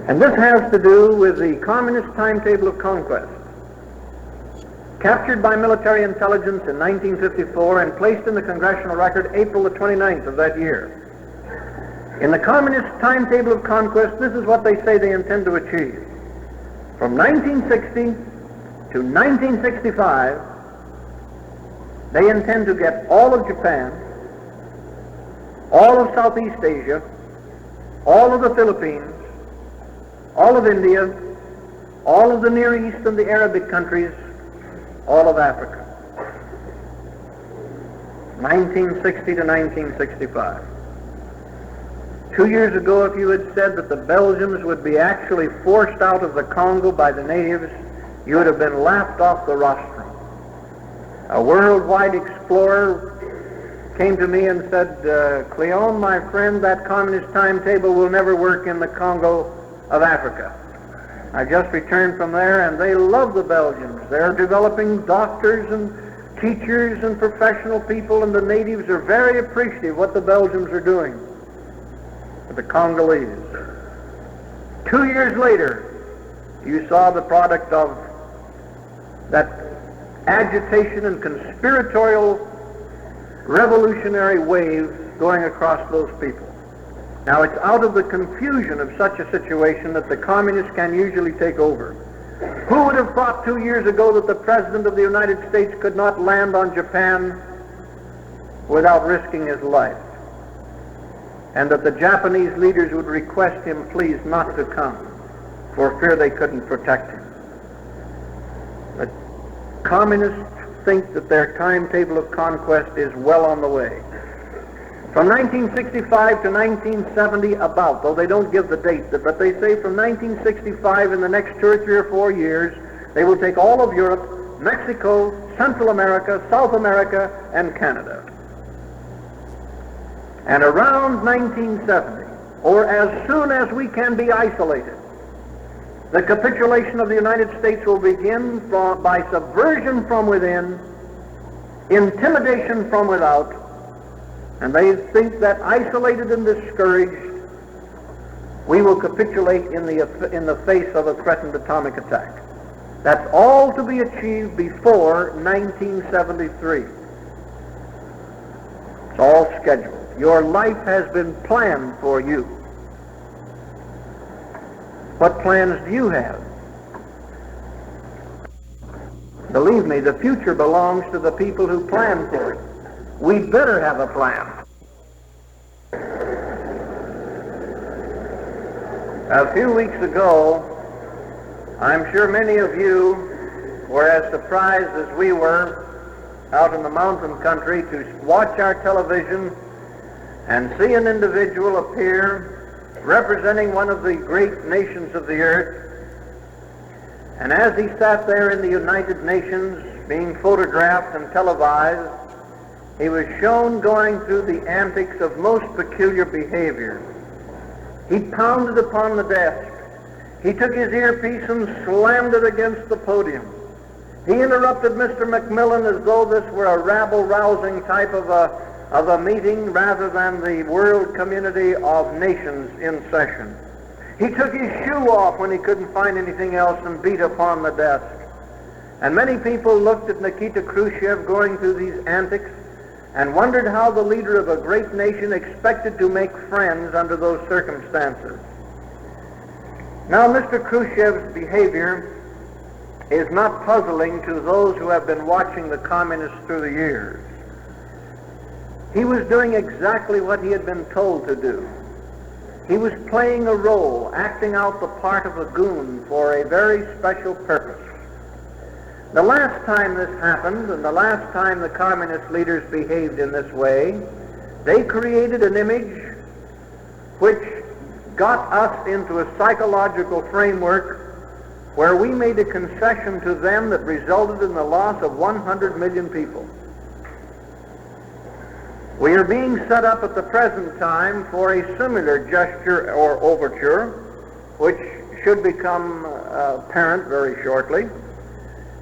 And this has to do with the communist timetable of conquest, captured by military intelligence in 1954 and placed in the Congressional Record April the 29th of that year. In the communist timetable of conquest, this is what they say they intend to achieve. From 1960 to 1965, they intend to get all of Japan, all of Southeast Asia, all of the Philippines, all of India, all of the Near East and the Arabic countries, all of Africa. 1960 to 1965. 2 years ago, if you had said that the Belgians would be actually forced out of the Congo by the natives, you would have been laughed off the rostrum. A worldwide explorer came to me and said, Cleon, my friend, that communist timetable will never work in the Congo of Africa. I just returned from there, and they love the Belgians. They're developing doctors and teachers and professional people, and the natives are very appreciative of what the Belgians are doing with the Congolese. 2 years later, you saw the product of that agitation and conspiratorial revolutionary wave going across those people. Now, it's out of the confusion of such a situation that the communists can usually take over. Who would have thought 2 years ago that the President of the United States could not land on Japan without risking his life? And that the Japanese leaders would request him please not to come for fear they couldn't protect him. The communists think that their timetable of conquest is well on the way. From 1965 to 1970 about, though they don't give the date, but they say from 1965 in the next 2 or 3 or 4 years, they will take all of Europe, Mexico, Central America, South America, and Canada. And around 1970, or as soon as we can be isolated, the capitulation of the United States will begin by subversion from within, intimidation from without, and they think that isolated and discouraged, we will capitulate in the face of a threatened atomic attack. That's all to be achieved before 1973. It's all scheduled. Your life has been planned for you. What plans do you have? Believe me, the future belongs to the people who plan for it. We'd better have a plan. A few weeks ago, I'm sure many of you were as surprised as we were out in the mountain country to watch our television and see an individual appear representing one of the great nations of the earth. And as he sat there in the United Nations being photographed and televised, he was shown going through the antics of most peculiar behavior. He pounded upon the desk. He took his earpiece and slammed it against the podium. He interrupted Mr. Macmillan as though this were a rabble-rousing type of a meeting rather than the world community of nations in session. He took his shoe off when he couldn't find anything else and beat upon the desk. And many people looked at Nikita Khrushchev going through these antics and wondered how the leader of a great nation expected to make friends under those circumstances. Now, Mr. Khrushchev's behavior is not puzzling to those who have been watching the communists through the years. He was doing exactly what he had been told to do. He was playing a role, acting out the part of a goon for a very special purpose. The last time this happened, and the last time the communist leaders behaved in this way, they created an image which got us into a psychological framework where we made a concession to them that resulted in the loss of 100 million people. We are being set up at the present time for a similar gesture or overture, which should become apparent very shortly.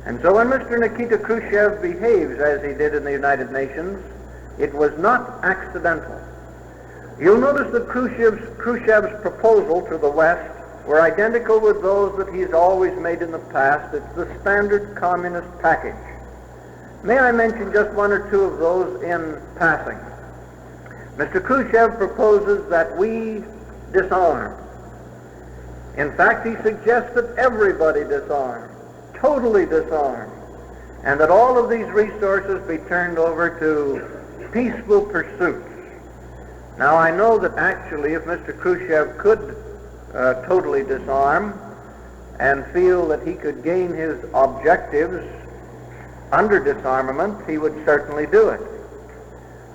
And so when Mr. Nikita Khrushchev behaves as he did in the United Nations, it was not accidental. You'll notice that Khrushchev's proposal to the West were identical with those that he's always made in the past. It's the standard communist package. May I mention just one or two of those in passing? Mr. Khrushchev proposes that we disarm. In fact, he suggests that everybody disarm, totally disarm, and that all of these resources be turned over to peaceful pursuits. Now, I know that actually if Mr. Khrushchev could totally disarm and feel that he could gain his objectives under disarmament, he would certainly do it.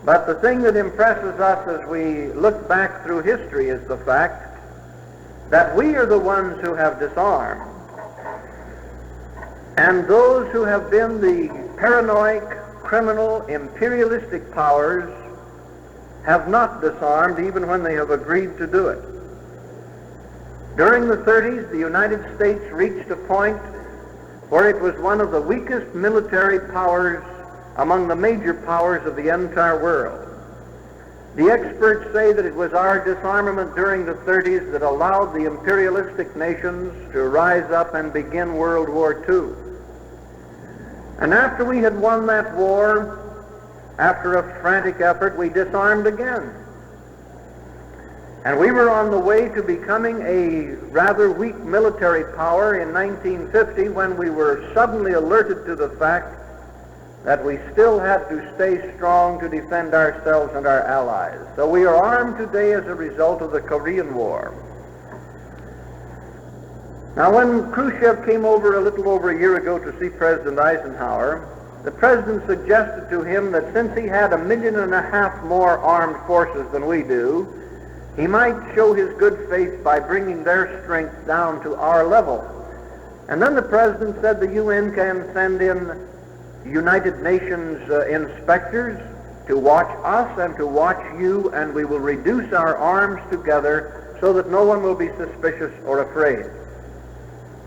But the thing that impresses us as we look back through history is the fact that we are the ones who have disarmed. And those who have been the paranoid, criminal, imperialistic powers have not disarmed even when they have agreed to do it. During the 30s, the United States reached a point where it was one of the weakest military powers among the major powers of the entire world. The experts say that it was our disarmament during the 30s that allowed the imperialistic nations to rise up and begin World War II. And after we had won that war, after a frantic effort, we disarmed again. And we were on the way to becoming a rather weak military power in 1950 when we were suddenly alerted to the fact that we still had to stay strong to defend ourselves and our allies. So we are armed today as a result of the Korean War. Now, when Khrushchev came over a little over a year ago to see President Eisenhower, the president suggested to him that since he had 1.5 million more armed forces than we do, he might show his good faith by bringing their strength down to our level. And then the president said the UN can send in United Nations inspectors to watch us and to watch you, and we will reduce our arms together so that no one will be suspicious or afraid.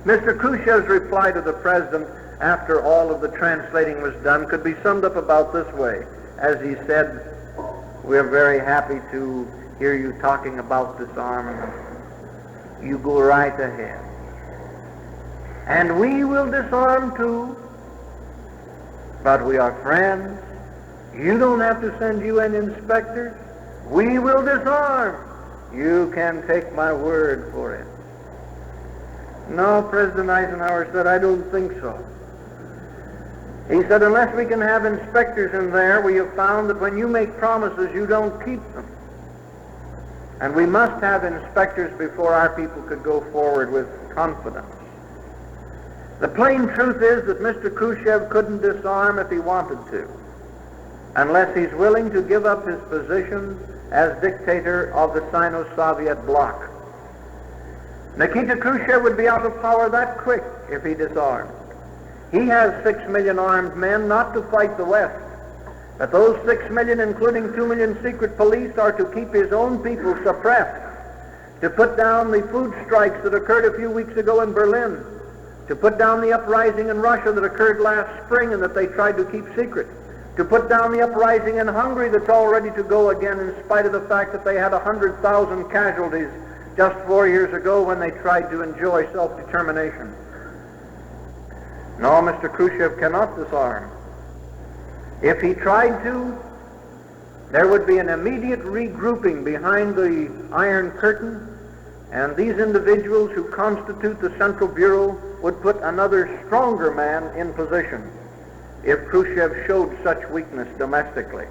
Mr. Khrushchev's reply to the president after all of the translating was done could be summed up about this way. As he said, "We're very happy to hear you talking about disarmament. You go right ahead. And we will disarm too, but we are friends. You don't have to send UN inspectors. We will disarm. You can take my word for it." No, President Eisenhower said, "I don't think so." He said, "Unless we can have inspectors in there, we have found that when you make promises, you don't keep them. And we must have inspectors before our people could go forward with confidence." The plain truth is that Mr. Khrushchev couldn't disarm if he wanted to, unless he's willing to give up his position as dictator of the Sino-Soviet bloc. Nikita Khrushchev would be out of power that quick if he disarmed. He has 6 million armed men not to fight the West, but those 6 million, including 2 million secret police, are to keep his own people suppressed, to put down the food strikes that occurred a few weeks ago in Berlin, to put down the uprising in Russia that occurred last spring and that they tried to keep secret, to put down the uprising in Hungary that's all ready to go again in spite of the fact that they had 100,000 casualties just 4 years ago when they tried to enjoy self-determination. No, Mr. Khrushchev cannot disarm. If he tried to, there would be an immediate regrouping behind the Iron Curtain, and these individuals who constitute the Central Bureau would put another stronger man in position if Khrushchev showed such weakness domestically.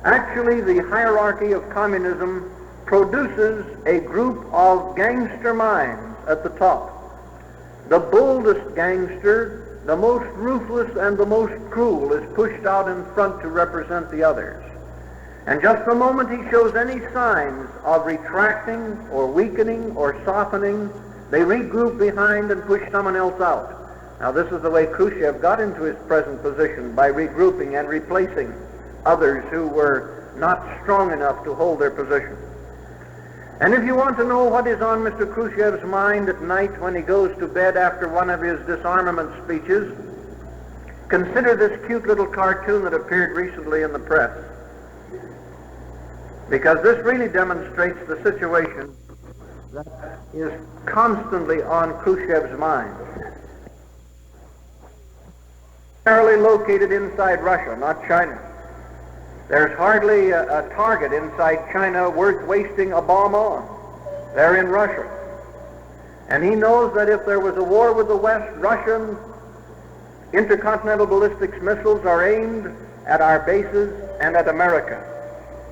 Actually, the hierarchy of communism produces a group of gangster minds at the top. The boldest gangster, the most ruthless and the most cruel, is pushed out in front to represent the others. And just the moment he shows any signs of retracting or weakening or softening, they regroup behind and push someone else out. Now, this is the way Khrushchev got into his present position, by regrouping and replacing others who were not strong enough to hold their position. And if you want to know what is on Mr. Khrushchev's mind at night when he goes to bed after one of his disarmament speeches, consider this cute little cartoon that appeared recently in the press. Because this really demonstrates the situation that is constantly on Khrushchev's mind. Primarily located inside Russia, not China. There's hardly a target inside China worth wasting a bomb on. They're in Russia. And he knows that if there was a war with the West, Russian intercontinental ballistic missiles are aimed at our bases and at America.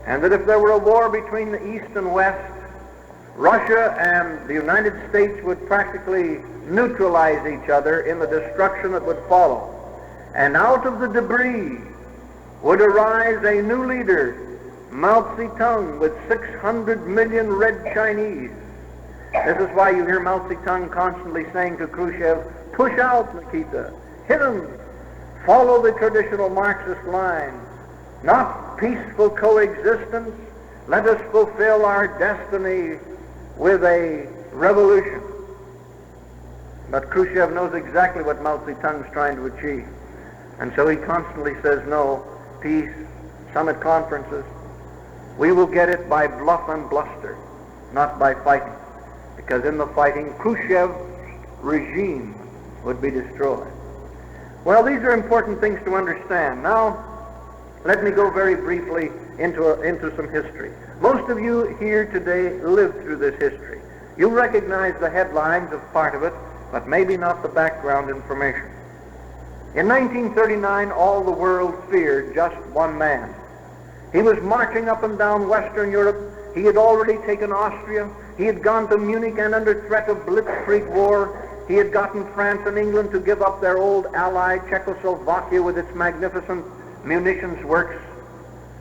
And that if there were a war between the East and West, Russia and the United States would practically neutralize each other in the destruction that would follow. And out of the debris would arise a new leader, Mao Zedong, with 600 million red Chinese. This is why you hear Mao Zedong constantly saying to Khrushchev, push out, Nikita, hit him, follow the traditional Marxist line, not peaceful coexistence, let us fulfill our destiny with a revolution. But Khrushchev knows exactly what Mao Zedong is trying to achieve. And so he constantly says, no, peace, summit conferences. We will get it by bluff and bluster, not by fighting. Because in the fighting, Khrushchev's regime would be destroyed. Well, these are important things to understand. Now, let me go very briefly into some history. Most of you here today lived through this history. You recognize the headlines of part of it, but maybe not the background information. In 1939, all the world feared just one man. He was marching up and down Western Europe. He had already taken Austria. He had gone to Munich, and under threat of blitzkrieg war, he had gotten France and England to give up their old ally, Czechoslovakia, with its magnificent munitions works,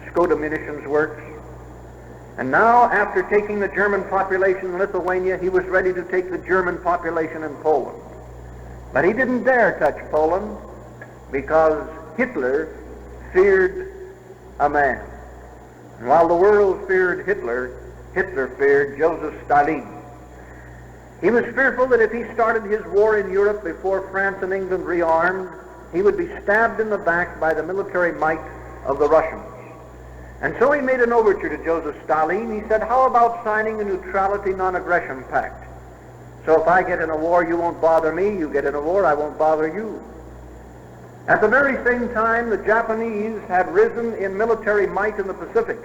Skoda munitions works. And now, after taking the German population in Lithuania, he was ready to take the German population in Poland. But he didn't dare touch Poland because Hitler feared a man. And while the world feared Hitler, Hitler feared Joseph Stalin. He was fearful that if he started his war in Europe before France and England rearmed, he would be stabbed in the back by the military might of the Russians. And so he made an overture to Joseph Stalin. He said, how about signing a neutrality non-aggression pact? So if I get in a war, you won't bother me. You get in a war, I won't bother you. At the very same time, the Japanese had risen in military might in the Pacific.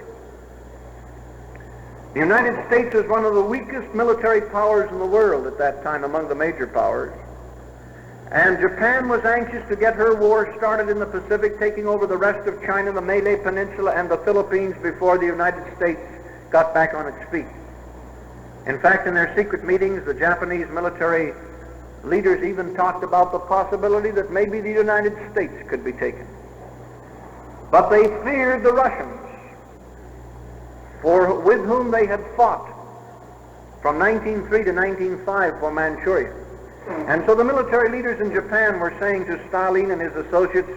The United States was one of the weakest military powers in the world at that time among the major powers. And Japan was anxious to get her war started in the Pacific, taking over the rest of China, the Malay Peninsula, and the Philippines before the United States got back on its feet. In fact, in their secret meetings, the Japanese military leaders even talked about the possibility that maybe the United States could be taken. But they feared the Russians, with whom they had fought from 1903 to 1905 for Manchuria. And so the military leaders in Japan were saying to Stalin and his associates,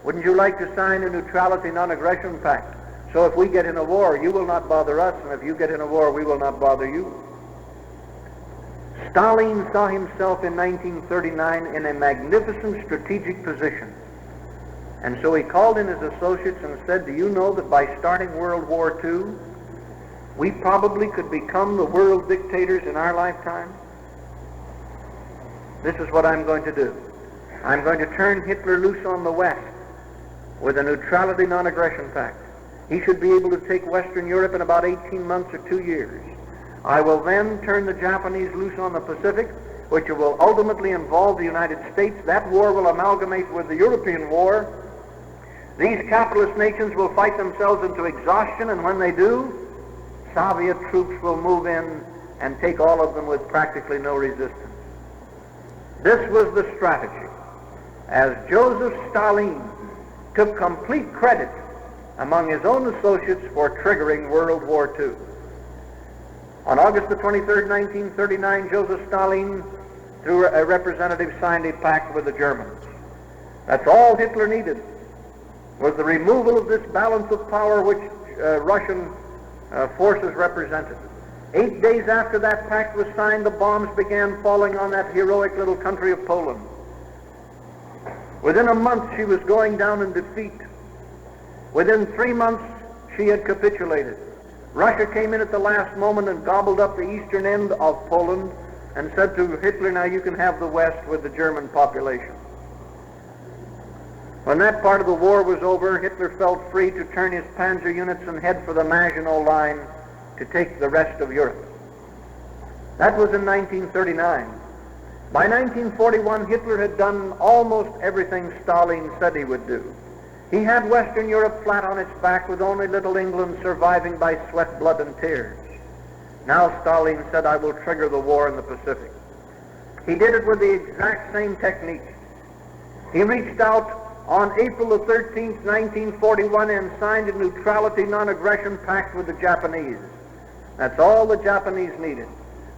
wouldn't you like to sign a neutrality non-aggression pact? So if we get in a war, you will not bother us, and if you get in a war, we will not bother you. Stalin saw himself in 1939 in a magnificent strategic position. And so he called in his associates and said, do you know that by starting World War II, we probably could become the world dictators in our lifetime? This is what I'm going to do. I'm going to turn Hitler loose on the West with a neutrality non-aggression pact. He should be able to take Western Europe in about 18 months or 2 years. I will then turn the Japanese loose on the Pacific, which will ultimately involve the United States. That war will amalgamate with the European war. These capitalist nations will fight themselves into exhaustion, and when they do, Soviet troops will move in and take all of them with practically no resistance. This was the strategy, as Joseph Stalin took complete credit among his own associates for triggering World War II. On August the 23rd, 1939, Joseph Stalin, through a representative, signed a pact with the Germans. That's all Hitler needed, was the removal of this balance of power which Russian forces represented. 8 days after that pact was signed, the bombs began falling on that heroic little country of Poland. Within a month, she was going down in defeat. Within 3 months, she had capitulated. Russia came in at the last moment and gobbled up the eastern end of Poland and said to Hitler, now you can have the West with the German population. When that part of the war was over, Hitler felt free to turn his panzer units and head for the Maginot Line to take the rest of Europe. That was in 1939. By 1941, Hitler had done almost everything Stalin said he would do. He had Western Europe flat on its back, with only little England surviving by sweat, blood, and tears. Now Stalin said, I will trigger the war in the Pacific. He did it with the exact same technique. He reached out on April the 13th, 1941, and signed a neutrality non-aggression pact with the Japanese. That's all the Japanese needed.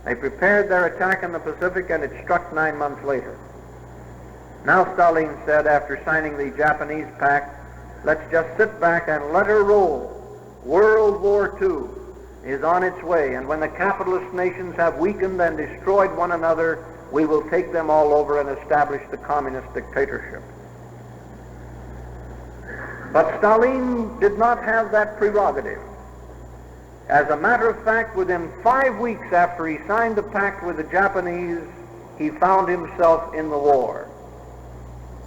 They prepared their attack in the Pacific, and it struck 9 months later. Now Stalin said, after signing the Japanese pact, let's just sit back and let her roll. World War II is on its way, and when the capitalist nations have weakened and destroyed one another, we will take them all over and establish the communist dictatorship. But Stalin did not have that prerogative. As a matter of fact, within 5 weeks after he signed the pact with the Japanese, he found himself in the war.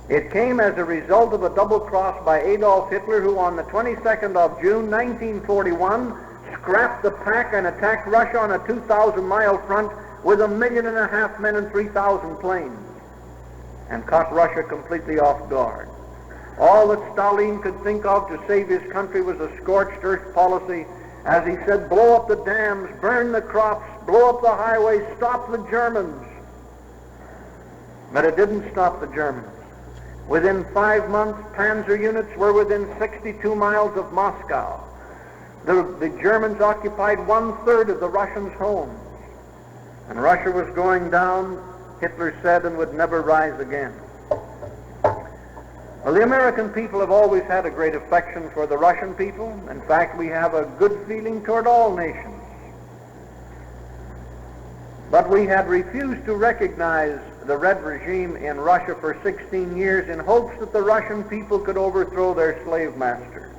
It came as a result of a double cross by Adolf Hitler, who on the 22nd of June 1941 scrapped the pact and attacked Russia on a 2,000-mile front with 1.5 million men and 3,000 planes, and caught Russia completely off guard. All that Stalin could think of to save his country was a scorched earth policy. As he said, blow up the dams, burn the crops, blow up the highways, stop the Germans. But it didn't stop the Germans. Within 5 months, panzer units were within 62 miles of Moscow. The Germans occupied 1/3 of the Russians' homes. And Russia was going down, Hitler said, and would never rise again. Well, the American people have always had a great affection for the Russian people. In fact, we have a good feeling toward all nations. But we had refused to recognize the Red regime in Russia for 16 years in hopes that the Russian people could overthrow their slave masters.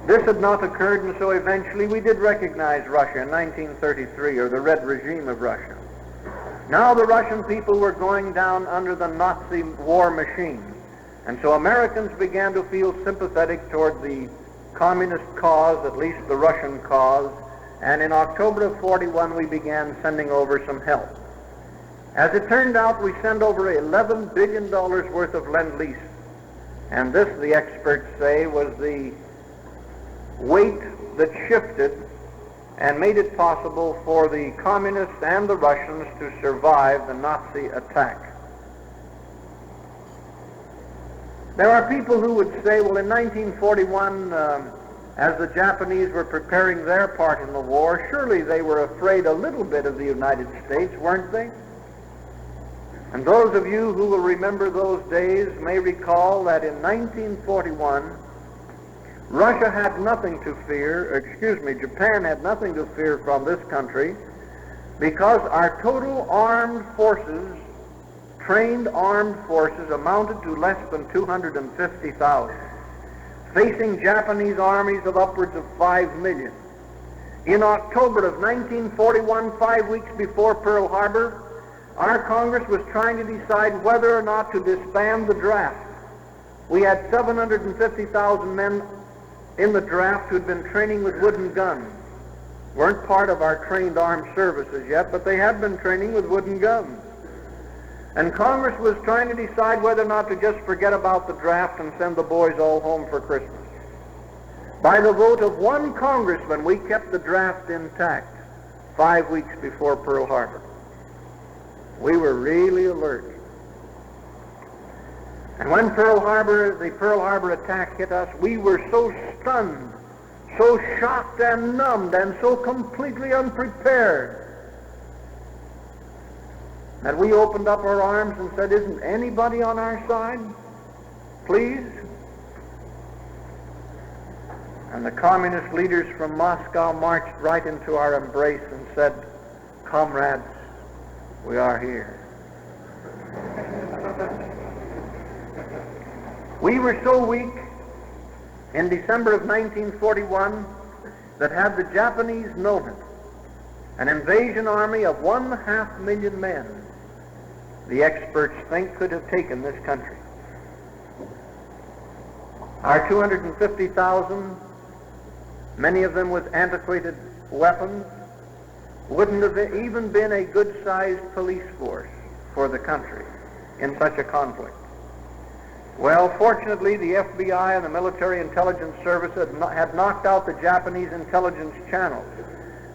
This had not occurred, and so eventually we did recognize Russia in 1933, or the Red regime of Russia. Now the Russian people were going down under the Nazi war machine, and so Americans began to feel sympathetic toward the communist cause, at least the Russian cause, and in October of 41 we began sending over some help. As it turned out, we sent over $11 billion worth of Lend-Lease, and this, the experts say, was the weight that shifted and made it possible for the communists and the Russians to survive the Nazi attack. There are people who would say, well, in 1941, as the Japanese were preparing their part in the war, surely they were afraid a little bit of the United States, weren't they? And those of you who will remember those days may recall that in 1941, Russia had nothing to fear, Japan had nothing to fear from this country, because our total armed forces, trained armed forces, amounted to less than 250,000, facing Japanese armies of upwards of 5 million. In October of 1941, 5 weeks before Pearl Harbor, our Congress was trying to decide whether or not to disband the draft. We had 750,000 men in the draft who'd been training with wooden guns. Weren't part of our trained armed services yet, but they had been training with wooden guns. And Congress was trying to decide whether or not to just forget about the draft and send the boys all home for Christmas. By the vote of one congressman, we kept the draft intact 5 weeks before Pearl Harbor. We were really alert. And when the Pearl Harbor attack hit us, we were so stunned, so shocked and numbed, and so completely unprepared that we opened up our arms and said, isn't anybody on our side? Please? And the communist leaders from Moscow marched right into our embrace and said, comrades, we are here. We were so weak in December of 1941 that had the Japanese noted an invasion army of 500,000 men, the experts think could have taken this country. Our 250,000, many of them with antiquated weapons, wouldn't have even been a good-sized police force for the country in such a conflict. Well, fortunately, the FBI and the military intelligence service had knocked out the Japanese intelligence channels,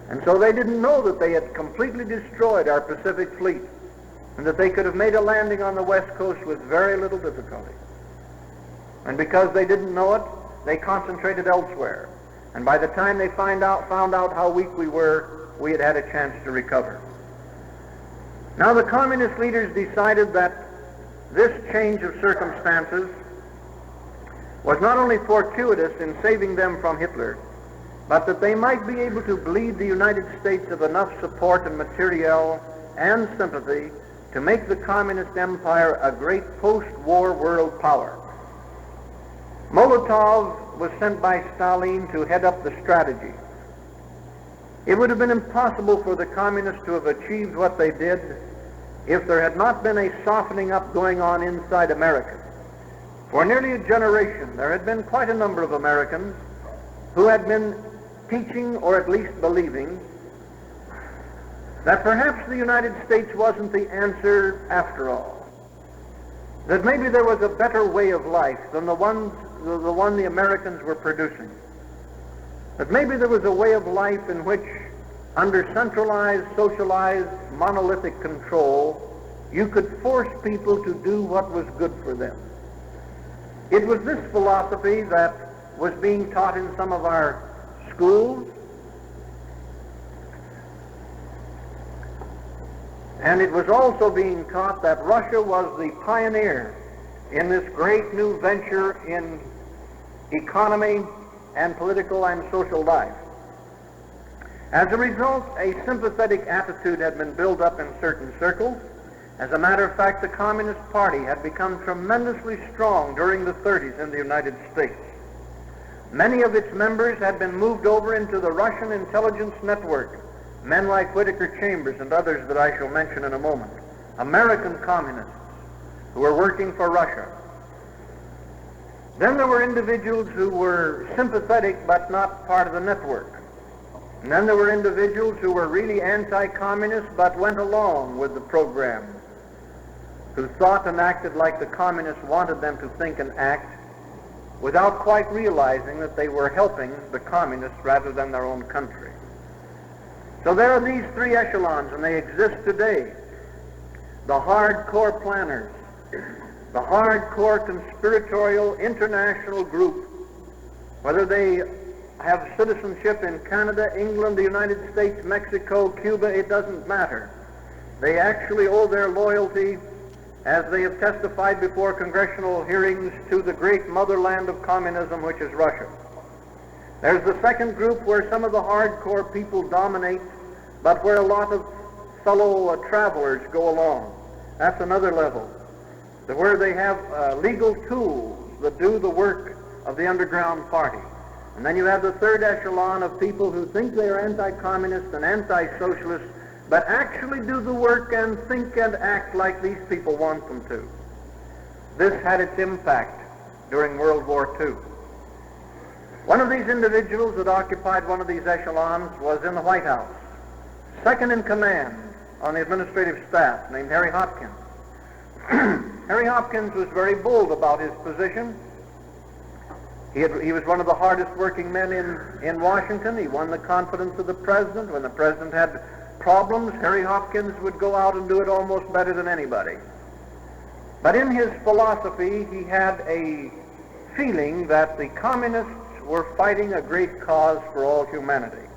and so they didn't know that they had completely destroyed our Pacific fleet and that they could have made a landing on the West Coast with very little difficulty. And because they didn't know it, they concentrated elsewhere. And by the time they found out how weak we were, we had had a chance to recover. Now the communist leaders decided that this change of circumstances was not only fortuitous in saving them from Hitler, but that they might be able to bleed the United States of enough support and materiel and sympathy to make the communist empire a great post-war world power. Molotov was sent by Stalin to head up the strategy. It would have been impossible for the communists to have achieved what they did if there had not been a softening up going on inside America. For nearly a generation, there had been quite a number of Americans who had been teaching, or at least believing, that perhaps the United States wasn't the answer after all. That maybe there was a better way of life than the one the Americans were producing. That maybe there was a way of life in which, under centralized, socialized, monolithic control, you could force people to do what was good for them. It was this philosophy that was being taught in some of our schools, and it was also being taught that Russia was the pioneer in this great new venture in economy and political and social life. As a result, a sympathetic attitude had been built up in certain circles. As a matter of fact, the Communist Party had become tremendously strong during the 30s in the United States. Many of its members had been moved over into the Russian intelligence network, men like Whittaker Chambers and others that I shall mention in a moment, American communists who were working for Russia. Then there were individuals who were sympathetic but not part of the network. And then there were individuals who were really anti-communist but went along with the program, who thought and acted like the communists wanted them to think and act, without quite realizing that they were helping the communists rather than their own country. So there are these three echelons, and they exist today. The hardcore planners, the hardcore conspiratorial international group, whether they have citizenship in Canada, England, the United States, Mexico, Cuba, it doesn't matter. They actually owe their loyalty, as they have testified before congressional hearings, to the great motherland of communism, which is Russia. There's the second group where some of the hardcore people dominate, but where a lot of fellow travelers go along. That's another level, where they have legal tools that do the work of the underground party. And then you have the third echelon of people who think they are anti-communist and anti-socialist, but actually do the work and think and act like these people want them to. This had its impact during World War II. One of these individuals that occupied one of these echelons was in the White House, second in command on the administrative staff, named Harry Hopkins. Harry Hopkins was very bold about his position. He was one of the hardest working men in Washington. He won the confidence of the president. When the president had problems, Harry Hopkins would go out and do it almost better than anybody. But in his philosophy, he had a feeling that the communists were fighting a great cause for all humanity.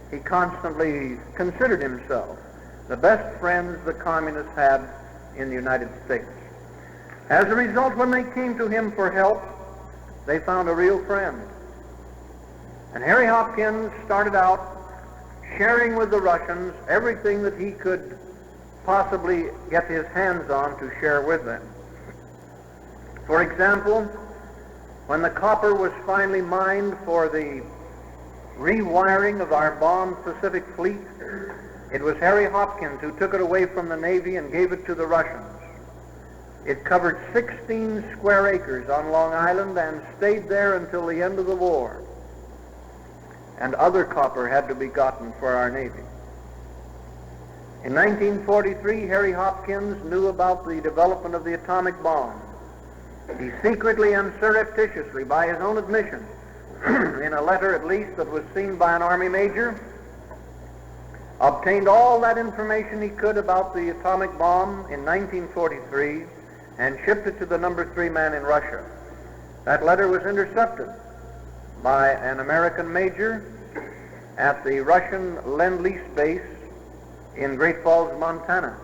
He constantly considered himself the best friends the communists had in the United States. As a result, when they came to him for help, they found a real friend. And Harry Hopkins started out sharing with the Russians everything that he could possibly get his hands on to share with them. For example, when the copper was finally mined for the rewiring of our bombed Pacific Fleet, it was Harry Hopkins who took it away from the Navy and gave it to the Russians. It covered 16 square acres on Long Island and stayed there until the end of the war. And other copper had to be gotten for our Navy. In 1943, Harry Hopkins knew about the development of the atomic bomb. He secretly and surreptitiously, by his own admission, in a letter at least that was seen by an Army major, obtained all that information he could about the atomic bomb in 1943 and shipped it to the number 3 man in Russia. That letter was intercepted by an American major at the Russian Lend-Lease base in Great Falls, Montana.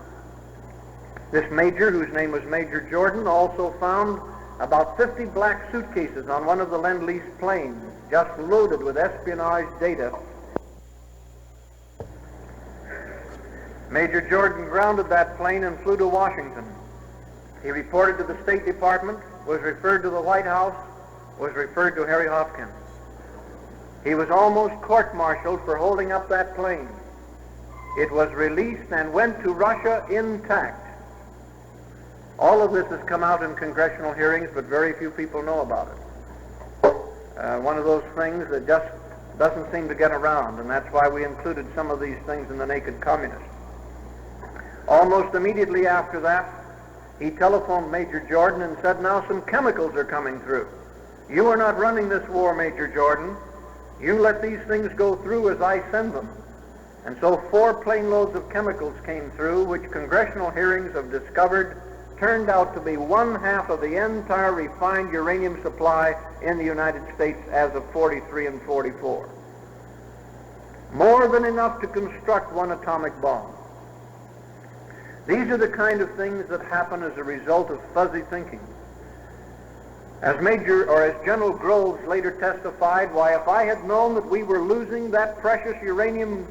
This major, whose name was Major Jordan, also found about 50 black suitcases on one of the Lend-Lease planes, just loaded with espionage data. Major Jordan grounded that plane and flew to Washington. He reported to the State Department, was referred to the White House, was referred to Harry Hopkins. He was almost court-martialed for holding up that plane. It was released and went to Russia intact. All of this has come out in congressional hearings, but very few people know about it. One of those things that just doesn't seem to get around, and that's why we included some of these things in the Naked Communist. Almost immediately after that, he telephoned Major Jordan and said, "Now some chemicals are coming through. You are not running this war, Major Jordan. You let these things go through as I send them." And so 4 plane loads of chemicals came through, which congressional hearings have discovered turned out to be 1/2 of the entire refined uranium supply in the United States as of 43 and 44. More than enough to construct one atomic bomb. These are the kind of things that happen as a result of fuzzy thinking. As General Groves later testified, why, if I had known that we were losing that precious uranium,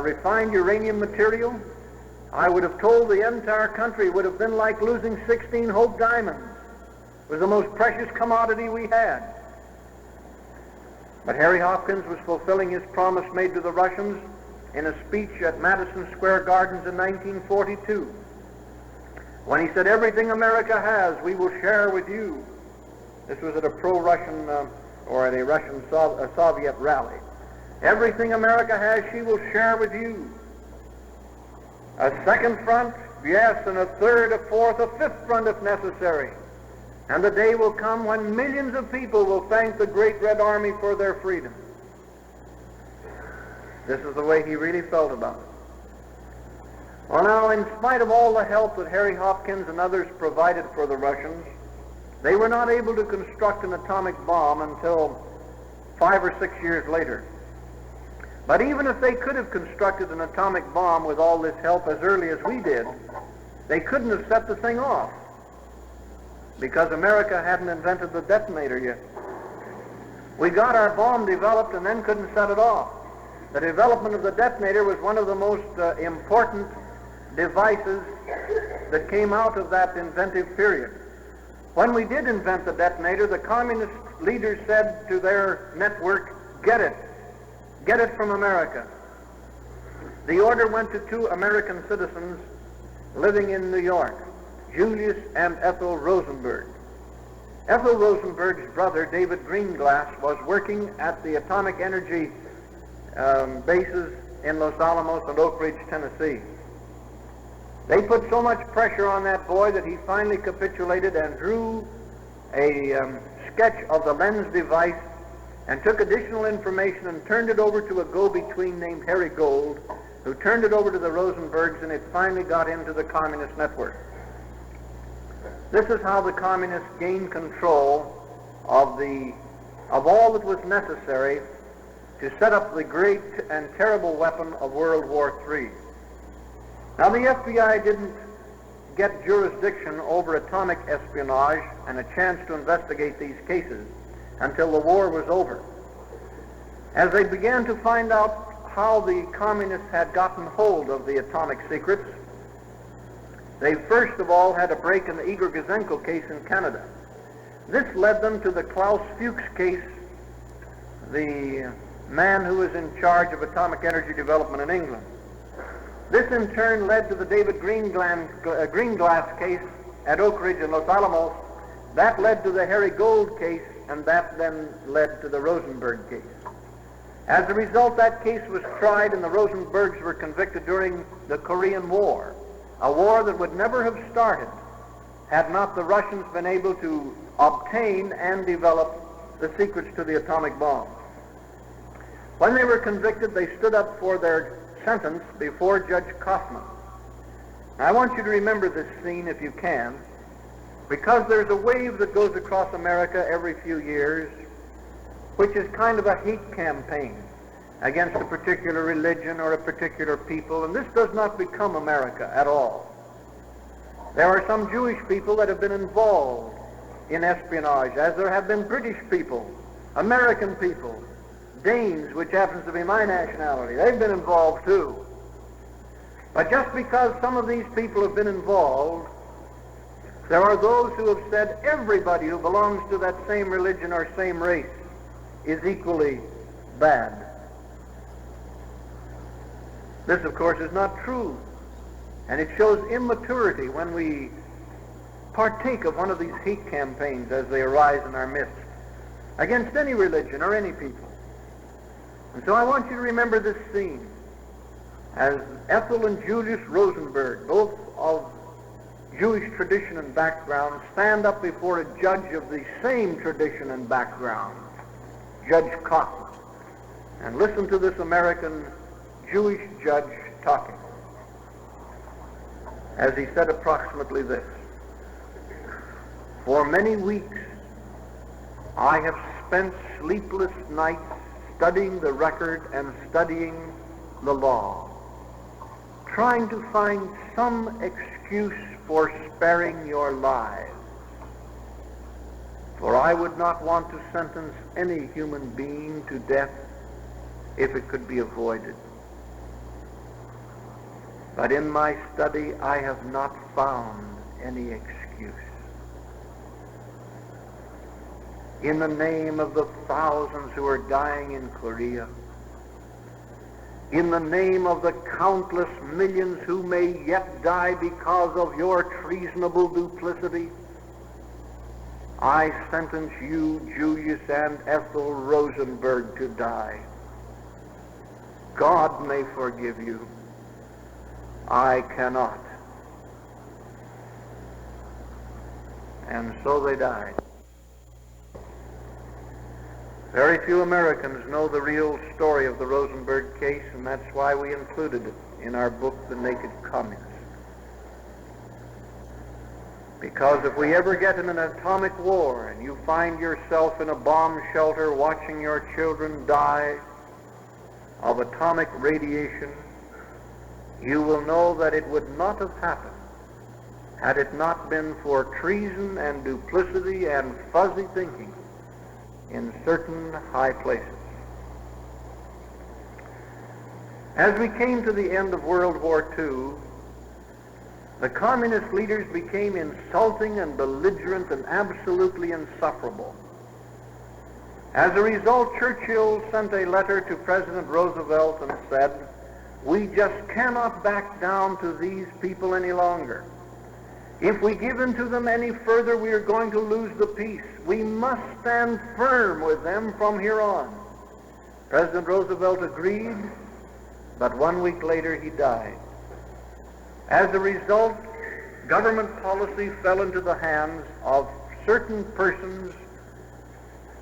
refined uranium material, I would have told the entire country it would have been like losing 16 Hope diamonds. It was the most precious commodity we had. But Harry Hopkins was fulfilling his promise made to the Russians in a speech at Madison Square Gardens in 1942, when he said, "Everything America has, we will share with you." This was at a pro-Russian or at a Russian Soviet rally. "Everything America has, she will share with you. A second front, yes, and a third, a fourth, a fifth front if necessary. And the day will come when millions of people will thank the Great Red Army for their freedom." This is the way he really felt about it. Well, now, in spite of all the help that Harry Hopkins and others provided for the Russians, they were not able to construct an atomic bomb until 5 or 6 years later. But even if they could have constructed an atomic bomb with all this help as early as we did, they couldn't have set the thing off, because America hadn't invented the detonator yet. We got our bomb developed and then couldn't set it off. The development of the detonator was one of the most important devices that came out of that inventive period. When we did invent the detonator, the communist leaders said to their network, "Get it. Get it from America." The order went to 2 American citizens living in New York, Julius and Ethel Rosenberg. Ethel Rosenberg's brother, David Greenglass, was working at the atomic energy bases in Los Alamos and Oak Ridge, Tennessee. They put so much pressure on that boy that he finally capitulated and drew a sketch of the lens device and took additional information and turned it over to a go-between named Harry Gold, who turned it over to the Rosenbergs, and it finally got into the communist network. This is how the communists gained control of all that was necessary to set up the great and terrible weapon of World War III. Now, the FBI didn't get jurisdiction over atomic espionage and a chance to investigate these cases until the war was over. As they began to find out how the communists had gotten hold of the atomic secrets, they first of all had a break in the Igor Gouzenko case in Canada. This led them to the Klaus Fuchs case, the man who was in charge of atomic energy development in England. This in turn led to the David Greenglass case at Oak Ridge and Los Alamos. That led to the Harry Gold case, and that then led to the Rosenberg case. As a result, that case was tried, and the Rosenbergs were convicted during the Korean War, a war that would never have started had not the Russians been able to obtain and develop the secrets to the atomic bomb. When they were convicted, they stood up for their sentence before Judge Kaufman. Now, I want you to remember this scene if you can, because there's a wave that goes across America every few years, which is kind of a hate campaign against a particular religion or a particular people, and this does not become America at all. There are some Jewish people that have been involved in espionage, as there have been British people, American people, Danes, which happens to be my nationality. They've been involved too. But just because some of these people have been involved, there are those who have said everybody who belongs to that same religion or same race is equally bad. This, of course, is not true. And it shows immaturity when we partake of one of these hate campaigns as they arise in our midst against any religion or any people. And so I want you to remember this scene as Ethel and Julius Rosenberg, both of Jewish tradition and background, stand up before a judge of the same tradition and background, Judge Kaufman, and listen to this American Jewish judge talking. As he said approximately this: "For many weeks I have spent sleepless nights studying the record and studying the law, trying to find some excuse for sparing your lives. For I would not want to sentence any human being to death if it could be avoided. But in my study I have not found any excuse. In the name of the thousands who are dying in Korea, in the name of the countless millions who may yet die because of your treasonable duplicity, I sentence you, Julius and Ethel Rosenberg, to die. God may forgive you. I cannot." And so they died. Very few Americans know the real story of the Rosenberg case, and that's why we included it in our book, The Naked Communist. Because if we ever get in an atomic war and you find yourself in a bomb shelter watching your children die of atomic radiation, you will know that it would not have happened had it not been for treason and duplicity and fuzzy thinking in certain high places. As we came to the end of World War II, the communist leaders became insulting and belligerent and absolutely insufferable. As a result, Churchill sent a letter to President Roosevelt and said, "We just cannot back down to these people any longer. If we give in to them any further, we are going to lose the peace. We must stand firm with them from here on." President Roosevelt agreed, but 1 week later he died. As a result, government policy fell into the hands of certain persons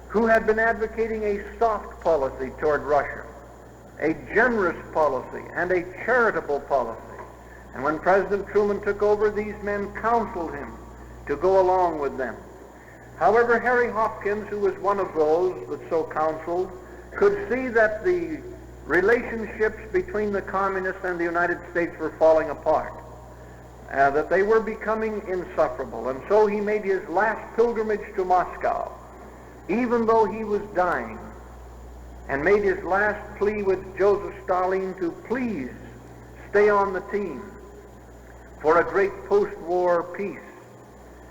who had been advocating a soft policy toward Russia, a generous policy, and a charitable policy. And when President Truman took over, these men counseled him to go along with them. However, Harry Hopkins, who was one of those that so counseled, could see that the relationships between the communists and the United States were falling apart, that they were becoming insufferable. And so he made his last pilgrimage to Moscow, even though he was dying, and made his last plea with Joseph Stalin to please stay on the team for a great post-war peace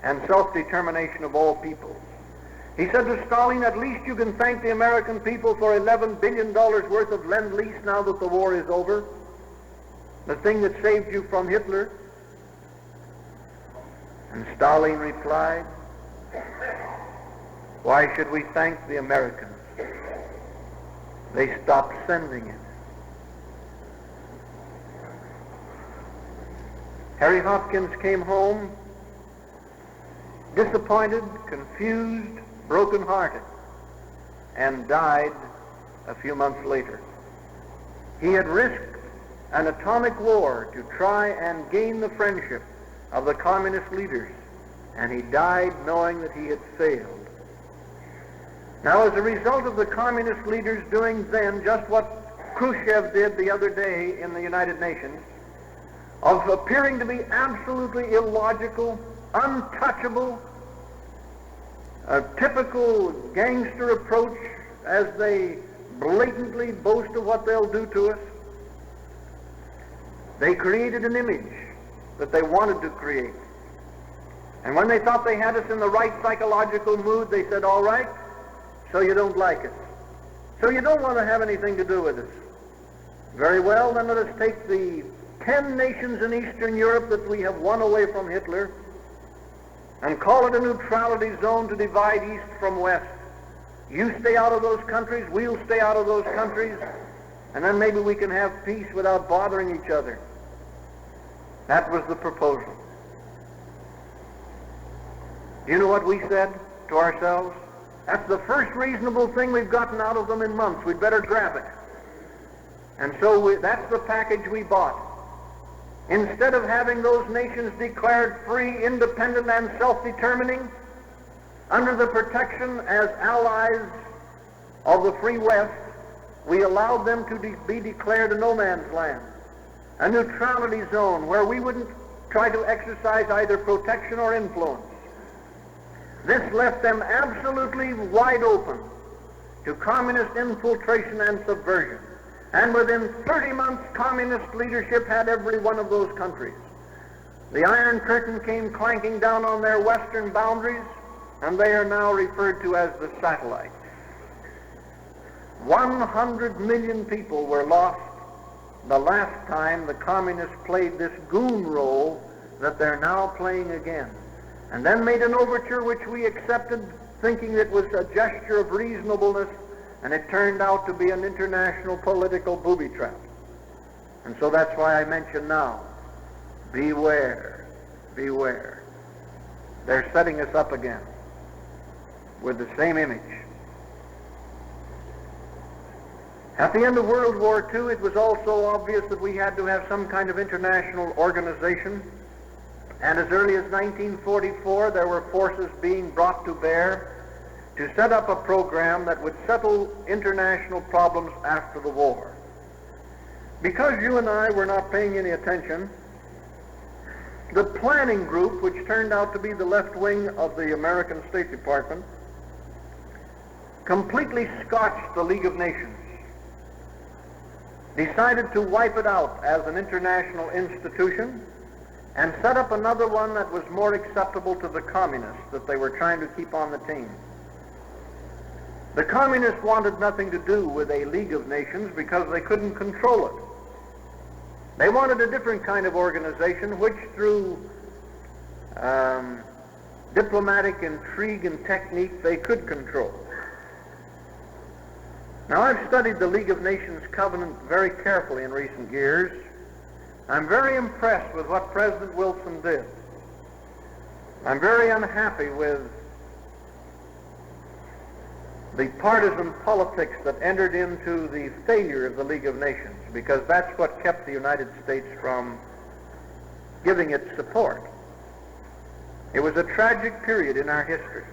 and self-determination of all peoples. He said to Stalin, at least you can thank the American people for $11 billion worth of Lend-Lease now that the war is over. The thing that saved you from Hitler. And Stalin replied, why should we thank the Americans? They stopped sending it. Harry Hopkins came home disappointed, confused, broken-hearted, and died a few months later. He had risked an atomic war to try and gain the friendship of the communist leaders, and he died knowing that he had failed. Now, as a result of the communist leaders doing then just what Khrushchev did the other day in the United Nations, of appearing to be absolutely illogical, untouchable, a typical gangster approach as they blatantly boast of what they'll do to us, they created an image that they wanted to create. And when they thought they had us in the right psychological mood, they said, all right, so you don't like us. So you don't want to have anything to do with us. Very well, then let us take the 10 nations in Eastern Europe that we have won away from Hitler and call it a neutrality zone to divide East from West. You stay out of those countries, we'll stay out of those countries, and then maybe we can have peace without bothering each other. That was the proposal. Do you know what we said to ourselves? That's the first reasonable thing we've gotten out of them in months. We'd better grab it. And so that's the package we bought. Instead of having those nations declared free, independent, and self-determining, under the protection as allies of the free West, we allowed them to be declared a no man's land, a neutrality zone where we wouldn't try to exercise either protection or influence. This left them absolutely wide open to communist infiltration and subversion. And within 30 months, communist leadership had every one of those countries. The Iron Curtain came clanking down on their western boundaries, and they are now referred to as the satellites. 100 million people were lost the last time the communists played this goon role that they're now playing again, and then made an overture which we accepted, thinking it was a gesture of reasonableness, and it turned out to be an international political booby trap. And so that's why I mention now, beware, beware. They're setting us up again with the same image. At the end of World War II, it was also obvious that we had to have some kind of international organization. And as early as 1944, there were forces being brought to bear to set up a program that would settle international problems after the war. Because you and I were not paying any attention, the planning group, which turned out to be the left wing of the American State Department, completely scotched the League of Nations, decided to wipe it out as an international institution, and set up another one that was more acceptable to the communists that they were trying to keep on the team. The communists wanted nothing to do with a League of Nations because they couldn't control it. They wanted a different kind of organization which, through diplomatic intrigue and technique, they could control. Now, I've studied the League of Nations covenant very carefully in recent years. I'm very impressed with what President Wilson did. I'm very unhappy with the partisan politics that entered into the failure of the League of Nations, because that's what kept the United States from giving its support. It was a tragic period in our history.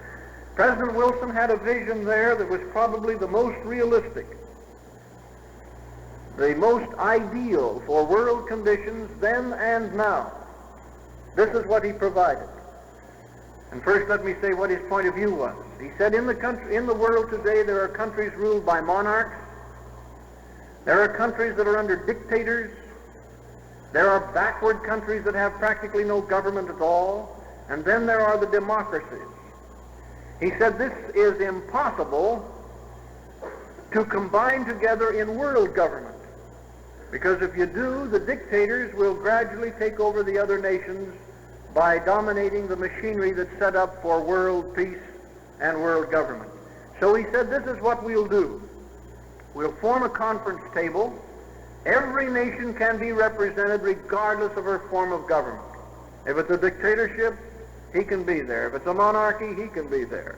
President Wilson had a vision there that was probably the most realistic, the most ideal for world conditions then and now. This is what he provided. And first let me say what his point of view was. He said in the world today there are countries ruled by monarchs, there are countries that are under dictators, there are backward countries that have practically no government at all, and then there are the democracies. He said this is impossible to combine together in world government, because if you do, the dictators will gradually take over the other nations by dominating the machinery that's set up for world peace and world government. So he said, this is what we'll do. We'll form a conference table. Every nation can be represented regardless of her form of government. If it's a dictatorship, he can be there. If it's a monarchy, he can be there.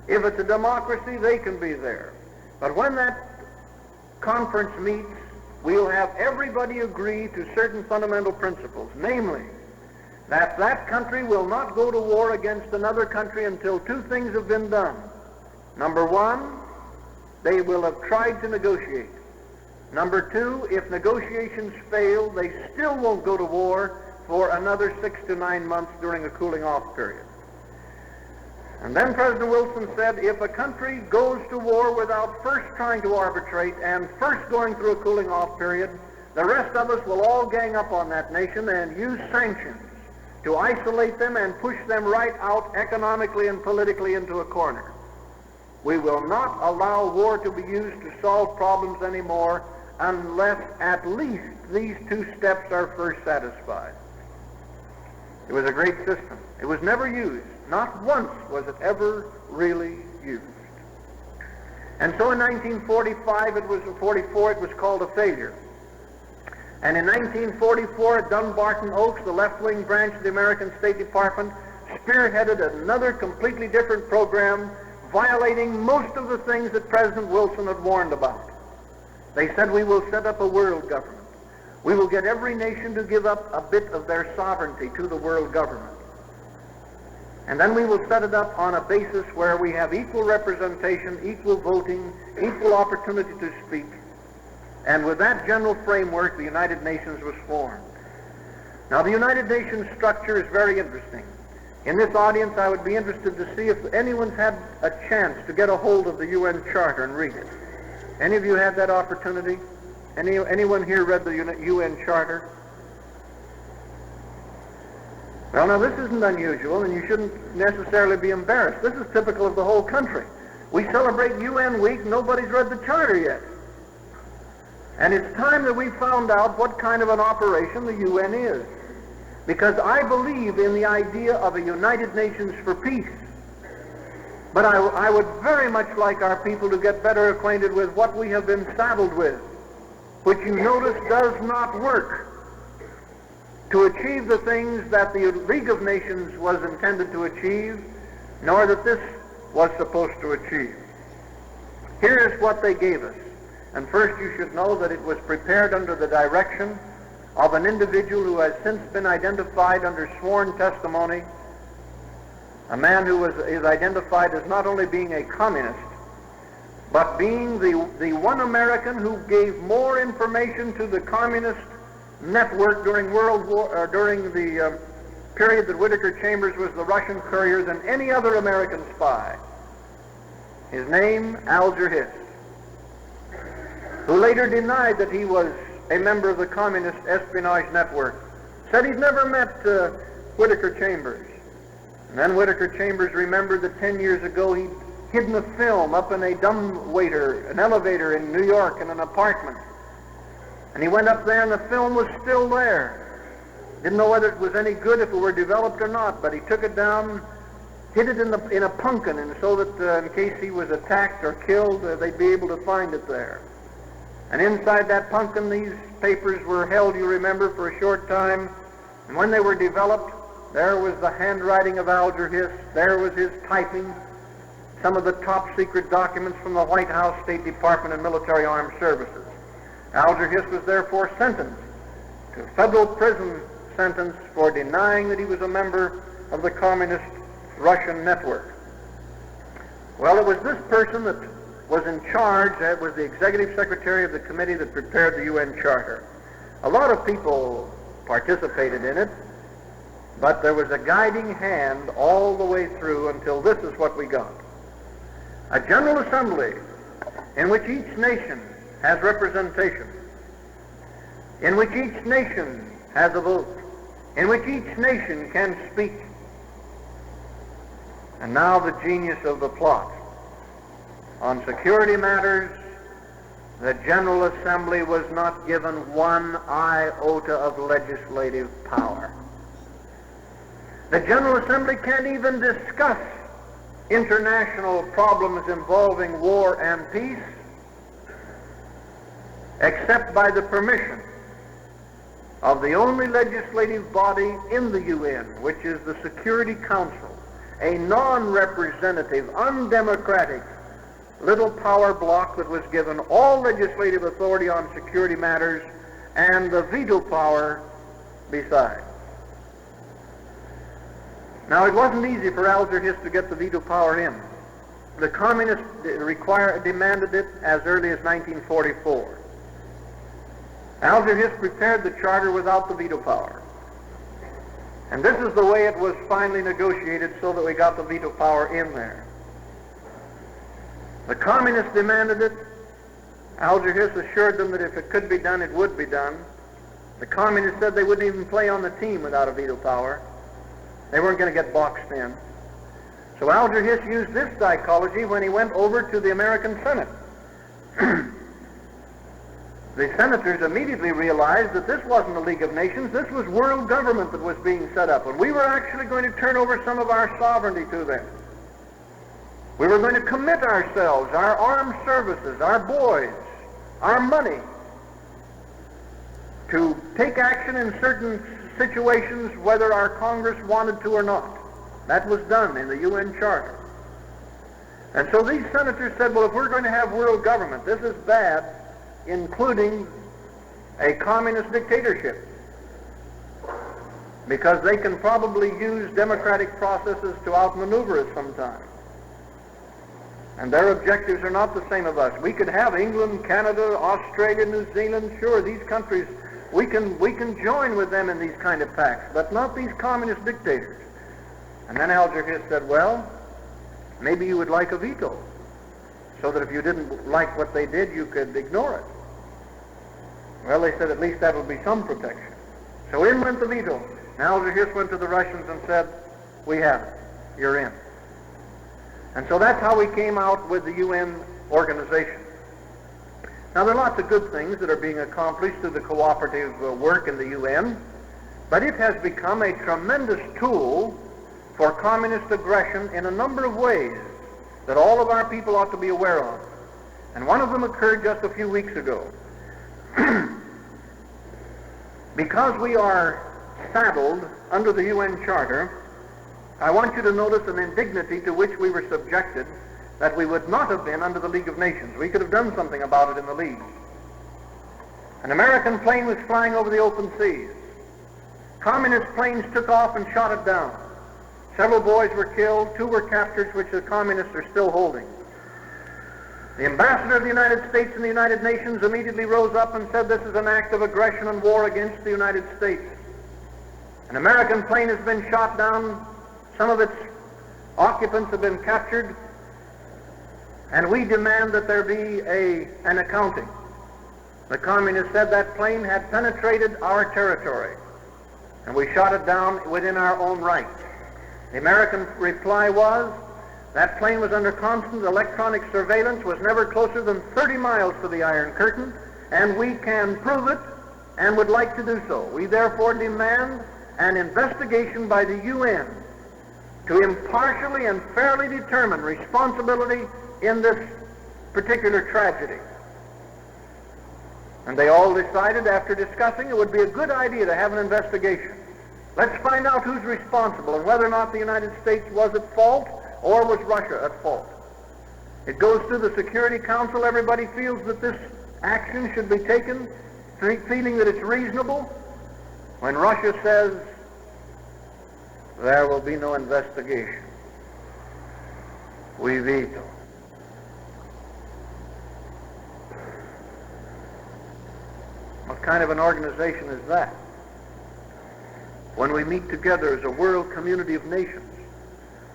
If it's a democracy, they can be there. But when that conference meets, we'll have everybody agree to certain fundamental principles, namely, that that country will not go to war against another country until two things have been done. Number one, they will have tried to negotiate. Number two, if negotiations fail, they still won't go to war for another 6 to 9 months during a cooling off period. And then President Wilson said, if a country goes to war without first trying to arbitrate and first going through a cooling off period, the rest of us will all gang up on that nation and use sanctions to isolate them and push them right out economically and politically into a corner. We will not allow war to be used to solve problems anymore unless at least these two steps are first satisfied. It was a great system. It was never used. Not once was it ever really used. And so in 1944, it was called a failure. And in 1944, at Dunbarton Oaks, the left-wing branch of the American State Department spearheaded another completely different program, violating most of the things that President Wilson had warned about. They said, we will set up a world government. We will get every nation to give up a bit of their sovereignty to the world government. And then we will set it up on a basis where we have equal representation, equal voting, equal opportunity to speak. And with that general framework, the United Nations was formed. Now, the United Nations structure is very interesting. In this audience, I would be interested to see if anyone's had a chance to get a hold of the UN Charter and read it. Any of you had that opportunity? Anyone here read the UN Charter? Well, now, this isn't unusual, and you shouldn't necessarily be embarrassed. This is typical of the whole country. We celebrate UN Week, nobody's read the Charter yet. And it's time that we found out what kind of an operation the UN is. Because I believe in the idea of a United Nations for peace. But I would very much like our people to get better acquainted with what we have been saddled with, which you notice does not work to achieve the things that the League of Nations was intended to achieve, nor that this was supposed to achieve. Here is what they gave us. And first you should know that it was prepared under the direction of an individual who has since been identified under sworn testimony, a man who is identified as not only being a communist, but being the one American who gave more information to the communist network during during the period that Whittaker Chambers was the Russian courier than any other American spy. His name, Alger Hiss, who later denied that he was a member of the communist espionage network, said he'd never met Whittaker Chambers. And then Whittaker Chambers remembered that 10 years ago he'd hidden a film up in a dumbwaiter, an elevator in New York in an apartment. And he went up there and the film was still there. Didn't know whether it was any good, if it were developed or not, but he took it down, hid it in a pumpkin, and so that in case he was attacked or killed, they'd be able to find it there. And inside that pumpkin, these papers were held, you remember, for a short time. And when they were developed, there was the handwriting of Alger Hiss, there was his typing, some of the top secret documents from the White House, State Department, and Military Armed Services. Alger Hiss was therefore sentenced to a federal prison sentence for denying that he was a member of the communist Russian network. Well, it was this person that was in charge, that was the executive secretary of the committee that prepared the UN Charter. A lot of people participated in it, but there was a guiding hand all the way through until this is what we got. A General Assembly in which each nation has representation, in which each nation has a vote, in which each nation can speak. And now the genius of the plot. On security matters, the General Assembly was not given one iota of legislative power. The General Assembly can't even discuss international problems involving war and peace except by the permission of the only legislative body in the UN, which is the Security Council, a non-representative, undemocratic little power block that was given all legislative authority on security matters and the veto power besides. Now, it wasn't easy for Alger Hiss to get the veto power in. The communists demanded it as early as 1944. Alger Hiss prepared the charter without the veto power. And this is the way it was finally negotiated so that we got the veto power in there. The communists demanded it. Alger Hiss assured them that if it could be done, it would be done. The communists said they wouldn't even play on the team without a veto power. They weren't going to get boxed in. So Alger Hiss used this psychology when he went over to the American Senate. The senators immediately realized that this wasn't a League of Nations, this was world government that was being set up, and we were actually going to turn over some of our sovereignty to them. We were going to commit ourselves, our armed services, our boys, our money, to take action in certain situations whether our Congress wanted to or not. That was done in the UN Charter. And so these senators said, well, if we're going to have world government, this is bad, including a communist dictatorship, because they can probably use democratic processes to outmaneuver us sometime. And their objectives are not the same of us. We could have England, Canada, Australia, New Zealand, sure, these countries, we can join with them in these kind of pacts, but not these communist dictators. And then Alger Hiss said, well, maybe you would like a veto, so that if you didn't like what they did, you could ignore it. Well, they said at least that would be some protection. So in went the veto. Now Alger Hiss went to the Russians and said, we have it. You're in. And so that's how we came out with the UN organization. Now, there are lots of good things that are being accomplished through the cooperative work in the UN, but it has become a tremendous tool for communist aggression in a number of ways that all of our people ought to be aware of. And one of them occurred just a few weeks ago. Because we are saddled under the UN Charter, I want you to notice an indignity to which we were subjected that we would not have been under the League of Nations. We could have done something about it in the League. An American plane was flying over the open seas. Communist planes took off and shot it down. Several boys were killed, 2 were captured, which the communists are still holding. The ambassador of the United States in the United Nations immediately rose up and said this is an act of aggression and war against the United States. An American plane has been shot down. Some of its occupants have been captured, and we demand that there be an accounting. The communists said that plane had penetrated our territory, and we shot it down within our own right. The American reply was, that plane was under constant electronic surveillance, was never closer than 30 miles to the Iron Curtain, and we can prove it and would like to do so. We therefore demand an investigation by the UN to impartially and fairly determine responsibility in this particular tragedy. And they all decided, after discussing, it would be a good idea to have an investigation. Let's find out who's responsible and whether or not the United States was at fault or was Russia at fault. It goes through the Security Council. Everybody feels that this action should be taken, feeling that it's reasonable. When Russia says, there will be no investigation, we veto. What kind of an organization is that? When we meet together as a world community of nations,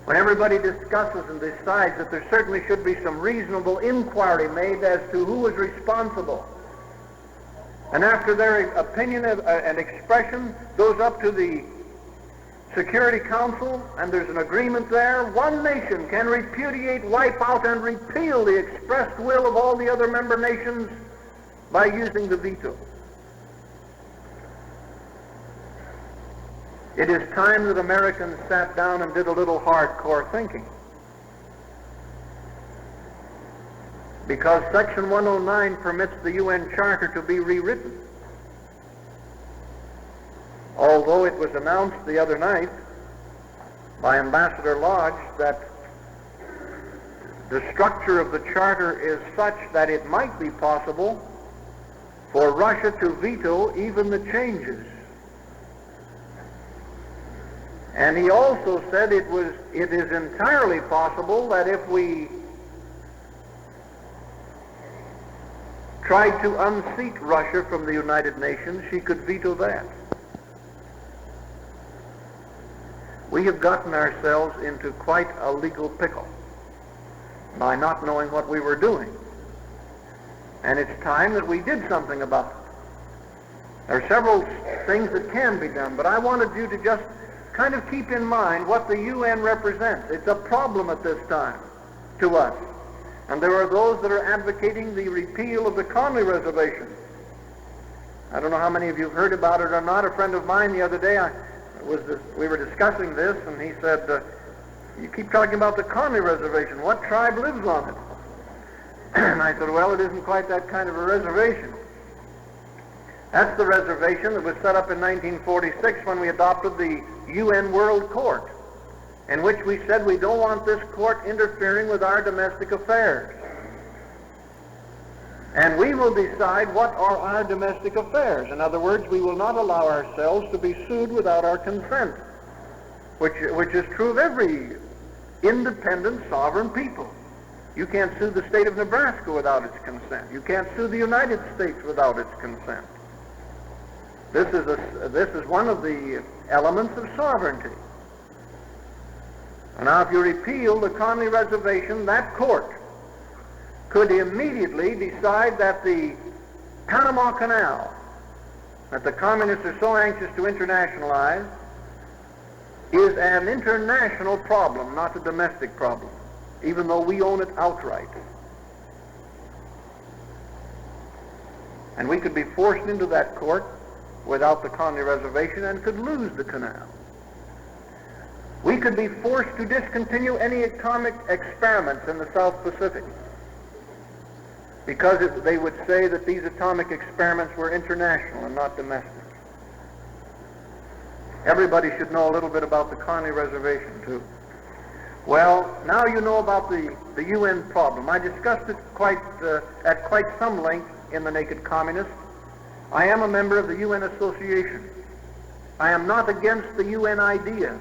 when everybody discusses and decides that there certainly should be some reasonable inquiry made as to who was responsible, and after their opinion and expression goes up to the Security Council, and there's an agreement there, one nation can repudiate, wipe out, and repeal the expressed will of all the other member nations by using the veto. It is time that Americans sat down and did a little hardcore thinking. Because Section 109 permits the UN Charter to be rewritten. Although it was announced the other night by Ambassador Lodge that the structure of the Charter is such that it might be possible for Russia to veto even the changes. And he also said it is entirely possible that if we tried to unseat Russia from the United Nations, she could veto that. We have gotten ourselves into quite a legal pickle by not knowing what we were doing. And it's time that we did something about it. There are several things that can be done, but I wanted you to just kind of keep in mind what the UN represents. It's a problem at this time to us. And there are those that are advocating the repeal of the Conley Reservation. I don't know how many of you have heard about it or not. A friend of mine the other day, we were discussing this, and he said, you keep talking about the Conley Reservation. What tribe lives on it? And I said, well, it isn't quite that kind of a reservation. That's the reservation that was set up in 1946 when we adopted the UN World Court, in which we said we don't want this court interfering with our domestic affairs. And we will decide what are our domestic affairs. In other words, we will not allow ourselves to be sued without our consent, which is true of every independent, sovereign people. You can't sue the state of Nebraska without its consent. You can't sue the United States without its consent. This is one of the elements of sovereignty. And now if you repeal the Conley Reservation, that court could immediately decide that the Panama Canal, that the communists are so anxious to internationalize, is an international problem, not a domestic problem, even though we own it outright. And we could be forced into that court without the Conley Reservation and could lose the canal. We could be forced to discontinue any atomic experiments in the South Pacific because they would say that these atomic experiments were international and not domestic. Everybody should know a little bit about the Conley Reservation, too. Well, now you know about the UN problem. I discussed it at quite some length in The Naked Communist. I am a member of the UN Association. I am not against the UN idea.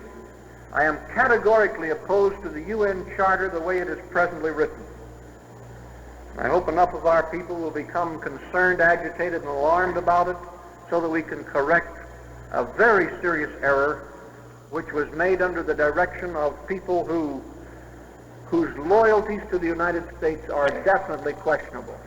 I am categorically opposed to the UN Charter the way it is presently written. I hope enough of our people will become concerned, agitated, and alarmed about it so that we can correct a very serious error which was made under the direction of people whose loyalties to the United States are definitely questionable.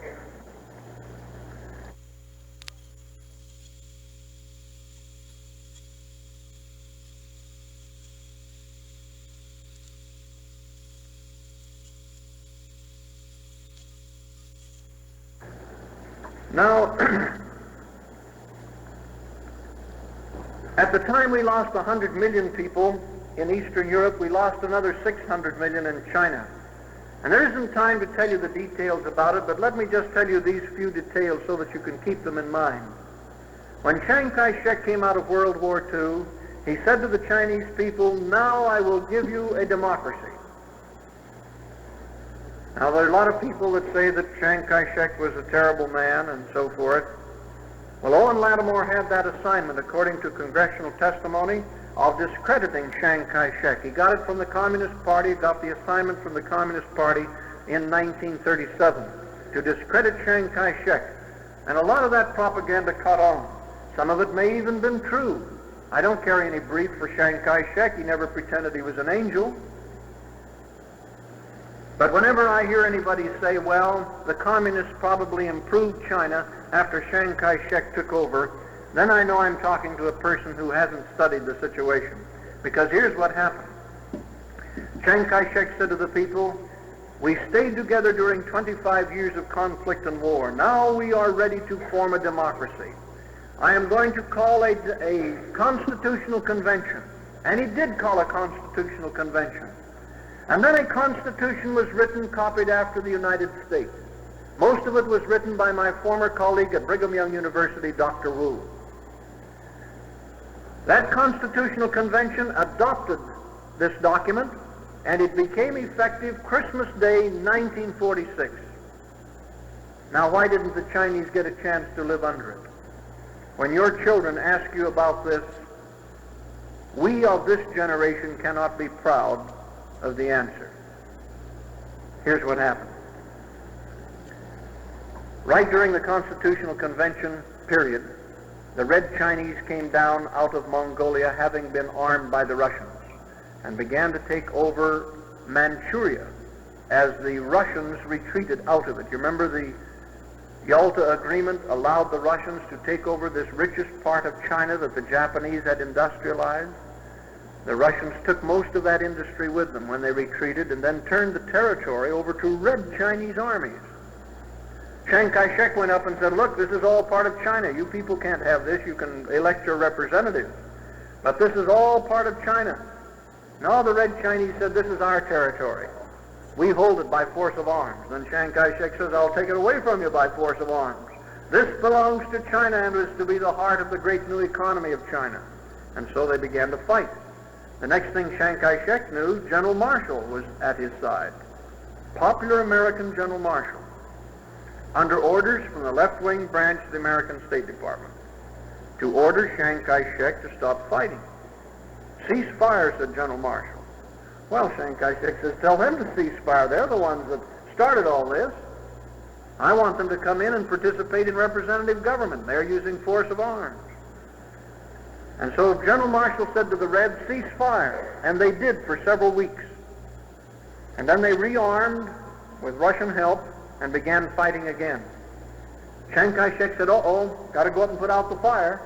Now, at the time we lost 100 million people in Eastern Europe, we lost another 600 million in China. And there isn't time to tell you the details about it, but let me just tell you these few details so that you can keep them in mind. When Chiang Kai-shek came out of World War II, he said to the Chinese people, "Now I will give you a democracy." Now, there are a lot of people that say that Chiang Kai-shek was a terrible man and so forth. Well, Owen Lattimore had that assignment, according to congressional testimony, of discrediting Chiang Kai-shek. He got it from the Communist Party, got the assignment from the Communist Party in 1937 to discredit Chiang Kai-shek. And a lot of that propaganda caught on. Some of it may even been true. I don't carry any brief for Chiang Kai-shek. He never pretended he was an angel. But whenever I hear anybody say, well, the communists probably improved China after Chiang Kai-shek took over, then I know I'm talking to a person who hasn't studied the situation. Because here's what happened. Chiang Kai-shek said to the people, "We stayed together during 25 years of conflict and war. Now we are ready to form a democracy. I am going to call a constitutional convention." And he did call a constitutional convention. And then a constitution was written, copied after the United States. Most of it was written by my former colleague at Brigham Young University, Dr. Wu. That constitutional convention adopted this document, and it became effective Christmas Day, 1946. Now, why didn't the Chinese get a chance to live under it? When your children ask you about this, we of this generation cannot be proud of the answer. Here's what happened. Right during the Constitutional Convention period, the Red Chinese came down out of Mongolia, having been armed by the Russians, and began to take over Manchuria as the Russians retreated out of it. You remember the Yalta Agreement allowed the Russians to take over this richest part of China that the Japanese had industrialized. The Russians took most of that industry with them when they retreated, and then turned the territory over to Red Chinese armies. Chiang Kai-shek went up and said, "Look, this is all part of China. You people can't have this. You can elect your representatives, but this is all part of China." No, the Red Chinese said, "This is our territory. We hold it by force of arms." Then Chiang Kai-shek says, "I'll take it away from you by force of arms. This belongs to China and is to be the heart of the great new economy of China." And so they began to fight. The next thing Chiang Kai-shek knew, General Marshall was at his side. Popular American General Marshall, under orders from the left-wing branch of the American State Department, to order Chiang Kai-shek to stop fighting. "Cease fire," said General Marshall. Well, Chiang Kai-shek says, "Tell them to cease fire. They're the ones that started all this. I want them to come in and participate in representative government. They're using force of arms." And so General Marshall said to the Reds, "Cease fire." And they did for several weeks. And then they rearmed with Russian help and began fighting again. Chiang Kai-shek said, "Uh-oh, got to go up and put out the fire."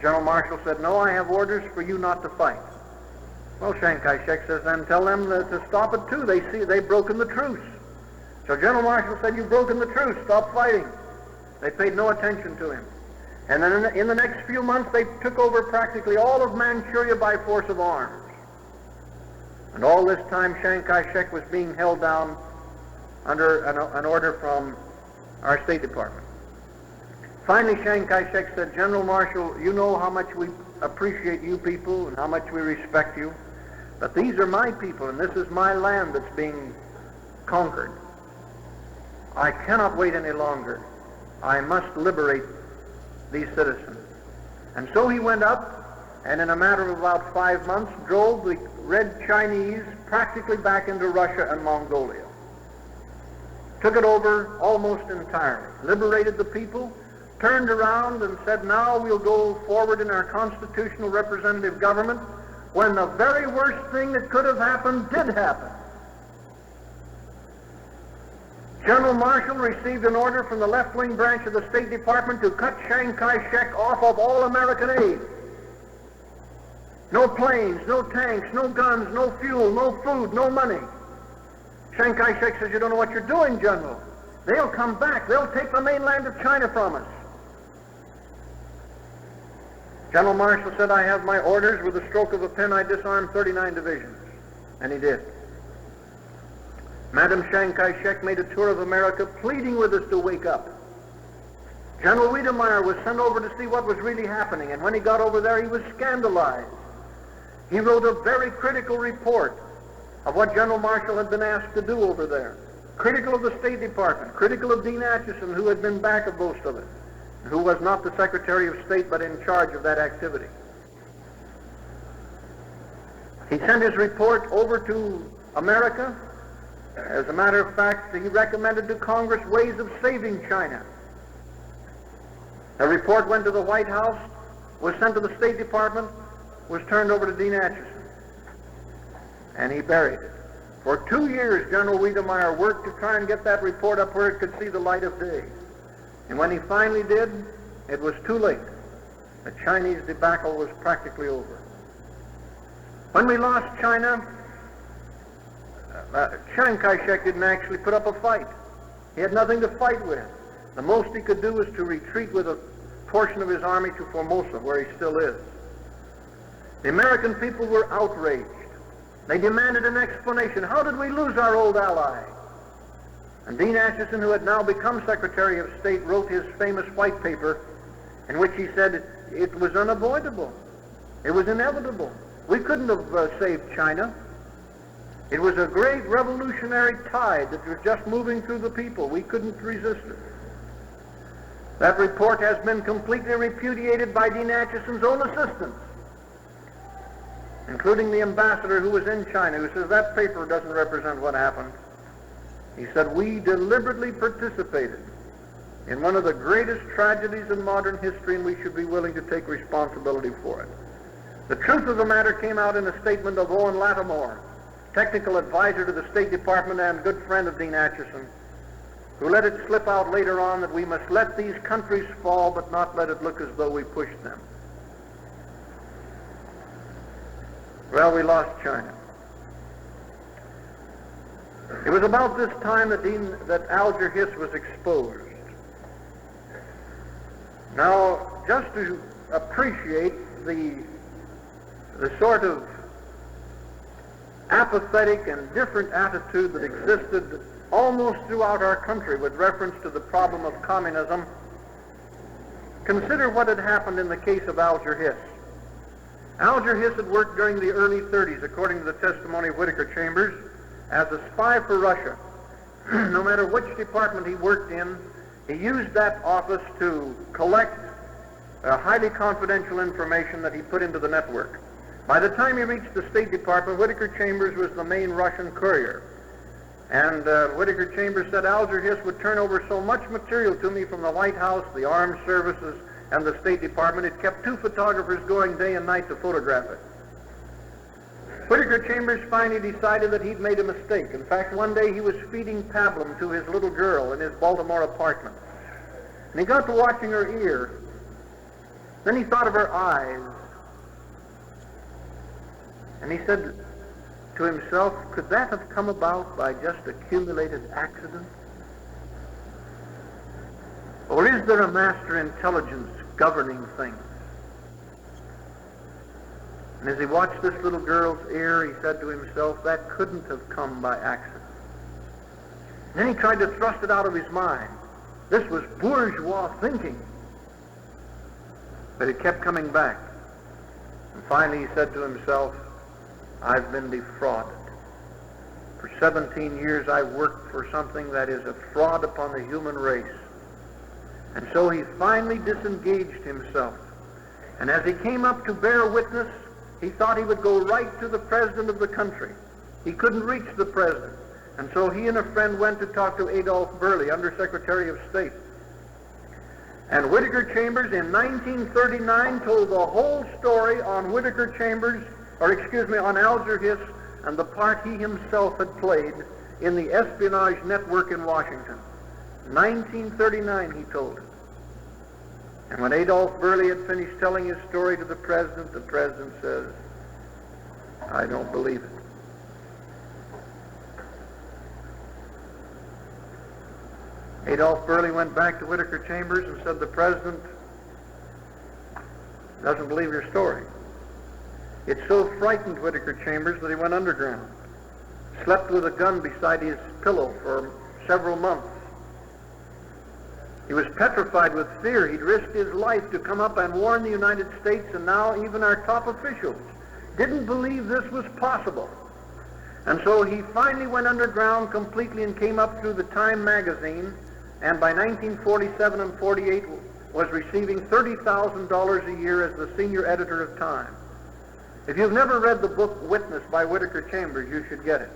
General Marshall said, "No, I have orders for you not to fight." Well, Chiang Kai-shek says, "Then tell them to stop it too. They see they've broken the truce." So General Marshall said, "You've broken the truce. Stop fighting." They paid no attention to him. And then in the next few months, they took over practically all of Manchuria by force of arms. And all this time, Chiang Kai-shek was being held down under an order from our State Department. Finally, Chiang Kai-shek said, "General Marshall, you know how much we appreciate you people and how much we respect you, but these are my people, and this is my land that's being conquered. I cannot wait any longer. I must liberate these citizens." And so he went up, and in a matter of about 5 months, drove the Red Chinese practically back into Russia and Mongolia. Took it over almost entirely, liberated the people, turned around and said, "Now we'll go forward in our constitutional representative government," when the very worst thing that could have happened did happen. General Marshall received an order from the left-wing branch of the State Department to cut Chiang Kai-shek off of all American aid. No planes, no tanks, no guns, no fuel, no food, no money. Chiang Kai-shek says, "You don't know what you're doing, General. They'll come back. They'll take the mainland of China from us." General Marshall said, "I have my orders. With a stroke of a pen, I disarmed 39 divisions." And he did. Madam Chiang Kai-shek made a tour of America, pleading with us to wake up. General Wiedemeyer was sent over to see what was really happening, and when he got over there, he was scandalized. He wrote a very critical report of what General Marshall had been asked to do over there. Critical of the State Department, critical of Dean Acheson, who had been back of most of it, who was not the Secretary of State but in charge of that activity. He sent his report over to America. As a matter of fact, he recommended to Congress ways of saving China. The report went to the White House, was sent to the State Department, was turned over to Dean Acheson, and he buried it. For 2 years, General Wiedemeyer worked to try and get that report up where it could see the light of day. And when he finally did, it was too late. The Chinese debacle was practically over. When we lost China, Chiang Kai-shek didn't actually put up a fight. He had nothing to fight with. The most he could do was to retreat with a portion of his army to Formosa, where he still is. The American people were outraged. They demanded an explanation. How did we lose our old ally? And Dean Acheson, who had now become Secretary of State, wrote his famous white paper in which he said it was unavoidable. It was inevitable. We couldn't have saved China. It was a great revolutionary tide that was just moving through the people. We couldn't resist it. That report has been completely repudiated by Dean Acheson's own assistants, including the ambassador who was in China, who says that paper doesn't represent what happened. He said, we deliberately participated in one of the greatest tragedies in modern history, and we should be willing to take responsibility for it. The truth of the matter came out in a statement of Owen Lattimore, technical advisor to the State Department and good friend of Dean Acheson, who let it slip out later on that we must let these countries fall, but not let it look as though we pushed them. Well, we lost China. It was about this time that Alger Hiss was exposed. Now, just to appreciate the sort of apathetic and different attitude that existed almost throughout our country with reference to the problem of communism, consider what had happened in the case of Alger Hiss. Alger Hiss had worked during the early 30s, according to the testimony of Whittaker Chambers, as a spy for Russia. No matter which department he worked in, he used that office to collect highly confidential information that he put into the network. By the time he reached the State Department, Whittaker Chambers was the main Russian courier. And Whittaker Chambers said Alger Hiss would turn over so much material to me from the White House, the Armed Services, and the State Department, it kept 2 photographers going day and night to photograph it. Whittaker Chambers finally decided that he'd made a mistake. In fact, one day he was feeding pablum to his little girl in his Baltimore apartment. And he got to watching her ear. Then he thought of her eyes. And he said to himself, could that have come about by just accumulated accident? Or is there a master intelligence governing things? And as he watched this little girl's ear, he said to himself, that couldn't have come by accident. And then he tried to thrust it out of his mind. This was bourgeois thinking. But it kept coming back. And finally he said to himself, I've been defrauded. For 17 years I worked for something that is a fraud upon the human race. And so he finally disengaged himself. And as he came up to bear witness, he thought he would go right to the president of the country. He couldn't reach the president. And so he and a friend went to talk to Adolph Burley, Undersecretary of State. And Whittaker Chambers in 1939 told the whole story on on Alger Hiss and the part he himself had played in the espionage network in Washington. 1939 he told it. And when Adolph Burley had finished telling his story to the president says, I don't believe it. Adolph Burley went back to Whittaker Chambers and said, the president doesn't believe your story. It so frightened Whittaker Chambers that he went underground, slept with a gun beside his pillow for several months. He was petrified with fear. He'd risked his life to come up and warn the United States, and now even our top officials didn't believe this was possible. And so he finally went underground completely and came up through the Time magazine, and by 1947 and 48 was receiving $30,000 a year as the senior editor of Time. If you've never read the book Witness by Whittaker Chambers, you should get it.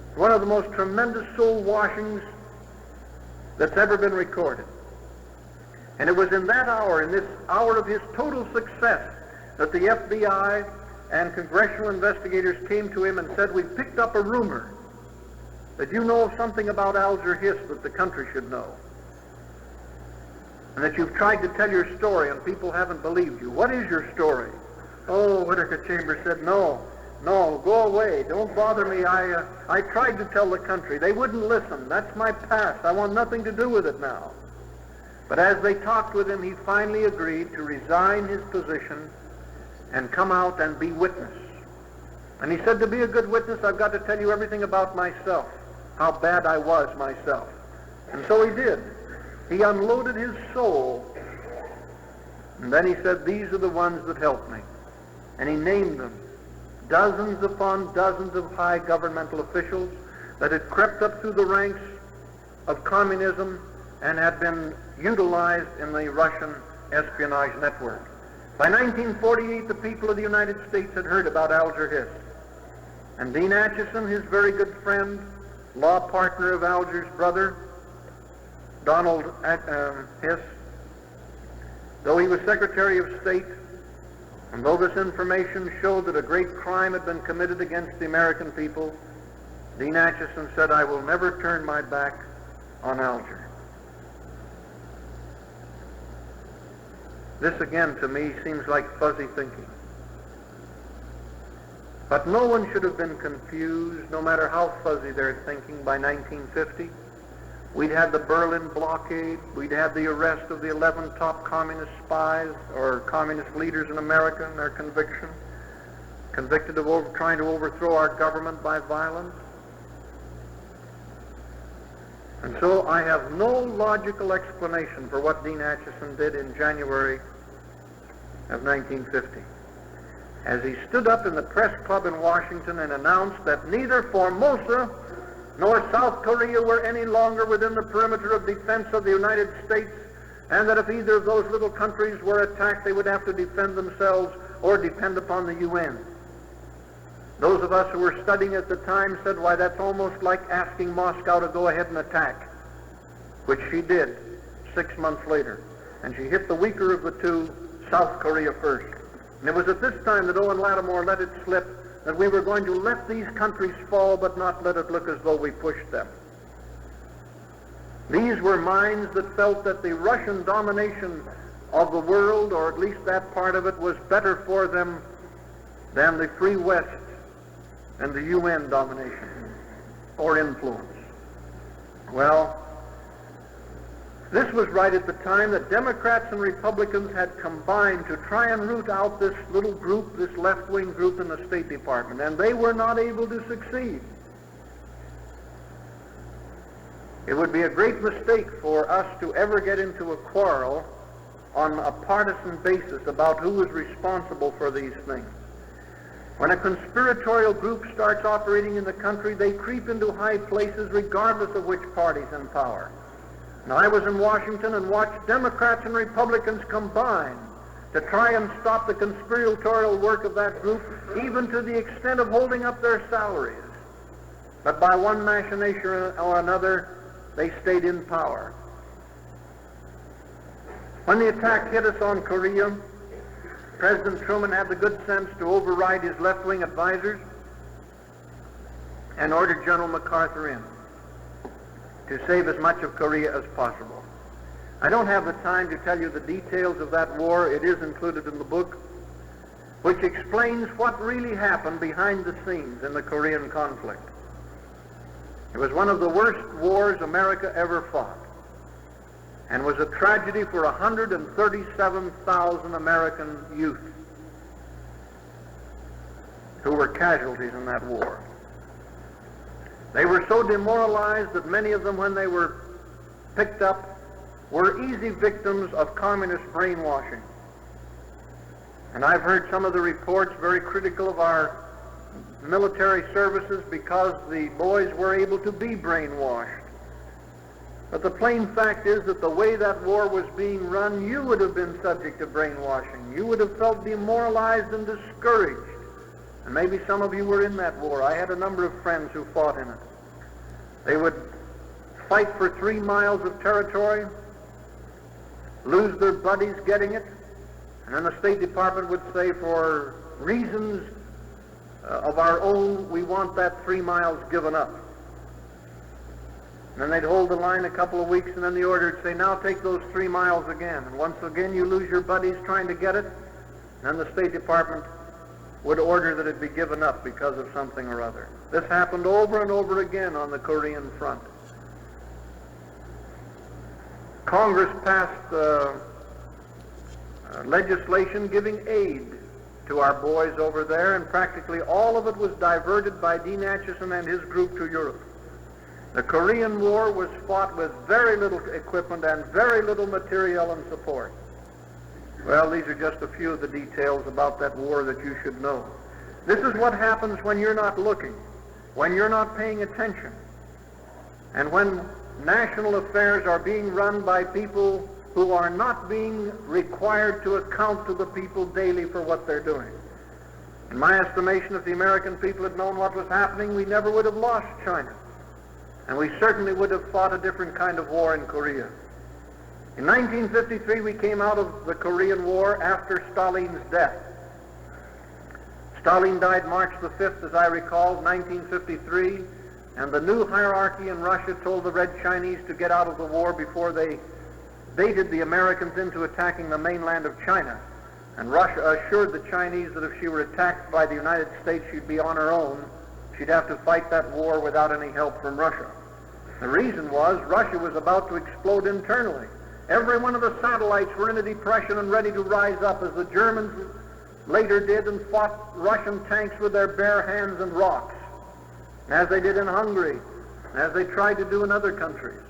It's one of the most tremendous soul washings that's ever been recorded. And it was in that hour, in this hour of his total success, that the FBI and congressional investigators came to him and said, we've picked up a rumor that you know something about Alger Hiss that the country should know. And that you've tried to tell your story and people haven't believed you. What is your story? Oh, Whittaker Chambers said, no, go away. Don't bother me. I tried to tell the country. They wouldn't listen. That's my past. I want nothing to do with it now. But as they talked with him, he finally agreed to resign his position and come out and be witness. And he said, to be a good witness, I've got to tell you everything about myself, how bad I was myself. And so he did. He unloaded his soul. And then he said, these are the ones that helped me. And he named them. Dozens upon dozens of high governmental officials that had crept up through the ranks of communism and had been utilized in the Russian espionage network. By 1948, the people of the United States had heard about Alger Hiss. And Dean Acheson, his very good friend, law partner of Alger's brother, Donald Hiss, though he was Secretary of State, and though this information showed that a great crime had been committed against the American people, Dean Acheson said, I will never turn my back on Alger. This again to me seems like fuzzy thinking. But no one should have been confused, no matter how fuzzy their thinking, by 1950. We'd had the Berlin blockade, we'd had the arrest of the 11 top communist spies or communist leaders in America and their conviction, convicted of trying to overthrow our government by violence. And so I have no logical explanation for what Dean Acheson did in January of 1950. As he stood up in the press club in Washington and announced that neither Formosa nor South Korea were any longer within the perimeter of defense of the United States, and that if either of those little countries were attacked, they would have to defend themselves or depend upon the UN. Those of us who were studying at the time said, why, that's almost like asking Moscow to go ahead and attack, which she did 6 months later. And she hit the weaker of the two, South Korea, first. And it was at this time that Owen Lattimore let it slip that we were going to let these countries fall, but not let it look as though we pushed them. These were minds that felt that the Russian domination of the world, or at least that part of it, was better for them than the Free West and the UN domination or influence. Well, this was right at the time that Democrats and Republicans had combined to try and root out this little group, this left-wing group in the State Department, and they were not able to succeed. It would be a great mistake for us to ever get into a quarrel on a partisan basis about who was responsible for these things. When a conspiratorial group starts operating in the country, they creep into high places regardless of which party's in power. Now, I was in Washington and watched Democrats and Republicans combine to try and stop the conspiratorial work of that group, even to the extent of holding up their salaries. But by one machination or another, they stayed in power. When the attack hit us on Korea, President Truman had the good sense to override his left-wing advisors and ordered General MacArthur in to save as much of Korea as possible. I don't have the time to tell you the details of that war. It is included in the book, which explains what really happened behind the scenes in the Korean conflict. It was one of the worst wars America ever fought, and was a tragedy for 137,000 American youth who were casualties in that war. They were so demoralized that many of them, when they were picked up, were easy victims of communist brainwashing. And I've heard some of the reports very critical of our military services because the boys were able to be brainwashed. But the plain fact is that the way that war was being run, you would have been subject to brainwashing. You would have felt demoralized and discouraged. And maybe some of you were in that war. I had a number of friends who fought in it. They would fight for 3 miles of territory, lose their buddies getting it, and then the State Department would say, for reasons of our own, we want that 3 miles given up. And then they'd hold the line a couple of weeks, and then the order would say, now take those 3 miles again. And once again you lose your buddies trying to get it, and then the State Department would order that it be given up because of something or other. This happened over and over again on the Korean front. Congress passed legislation giving aid to our boys over there, and practically all of it was diverted by Dean Acheson and his group to Europe. The Korean War was fought with very little equipment and very little material and support. Well, these are just a few of the details about that war that you should know. This is what happens when you're not looking, when you're not paying attention, and when national affairs are being run by people who are not being required to account to the people daily for what they're doing. In my estimation, if the American people had known what was happening, we never would have lost China. And we certainly would have fought a different kind of war in Korea. In 1953, we came out of the Korean War after Stalin's death. Stalin died March the 5th, as I recall, 1953, and the new hierarchy in Russia told the Red Chinese to get out of the war before they baited the Americans into attacking the mainland of China. And Russia assured the Chinese that if she were attacked by the United States, she'd be on her own. She'd have to fight that war without any help from Russia. The reason was Russia was about to explode internally. Every one of the satellites were in a depression and ready to rise up, as the Germans later did and fought Russian tanks with their bare hands and rocks, as they did in Hungary, as they tried to do in other countries.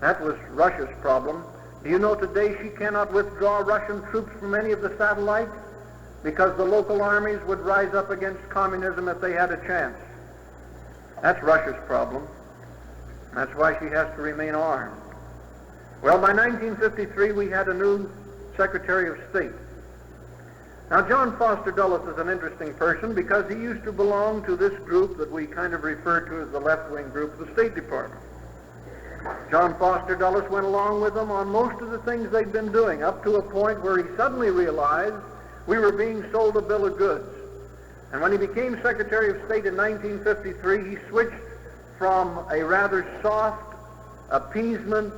That was Russia's problem. Do you know today she cannot withdraw Russian troops from any of the satellites because the local armies would rise up against communism if they had a chance? That's Russia's problem. That's why she has to remain armed. Well, by 1953, we had a new Secretary of State. Now, John Foster Dulles is an interesting person because he used to belong to this group that we kind of refer to as the left-wing group of the State Department. John Foster Dulles went along with them on most of the things they'd been doing, up to a point where he suddenly realized we were being sold a bill of goods. And when he became Secretary of State in 1953, he switched from a rather soft, appeasement,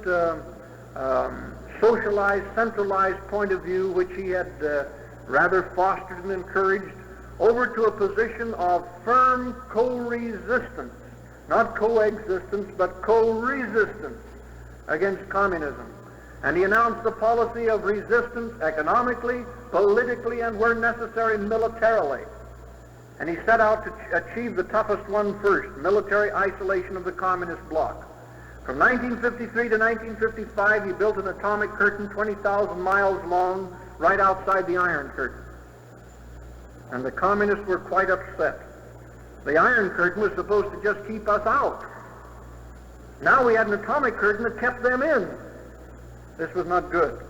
socialized, centralized point of view, which he had rather fostered and encouraged, over to a position of firm co-resistance, not coexistence, but co-resistance against communism. And he announced the policy of resistance economically, politically, and where necessary, militarily. And he set out to achieve the toughest one first, military isolation of the communist bloc. From 1953 to 1955, he built an atomic curtain 20,000 miles long right outside the Iron Curtain. And the communists were quite upset. The Iron Curtain was supposed to just keep us out. Now we had an atomic curtain that kept them in. This was not good,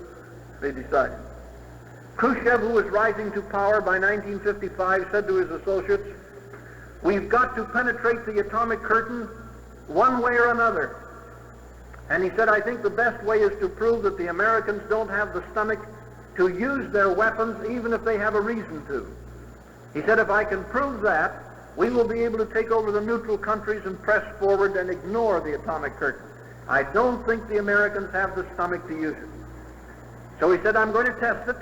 they decided. Khrushchev, who was rising to power by 1955, said to his associates, "We've got to penetrate the atomic curtain one way or another." And he said, "I think the best way is to prove that the Americans don't have the stomach to use their weapons even if they have a reason to." He said, "If I can prove that, we will be able to take over the neutral countries and press forward and ignore the atomic curtain. I don't think the Americans have the stomach to use it." So he said, "I'm going to test it."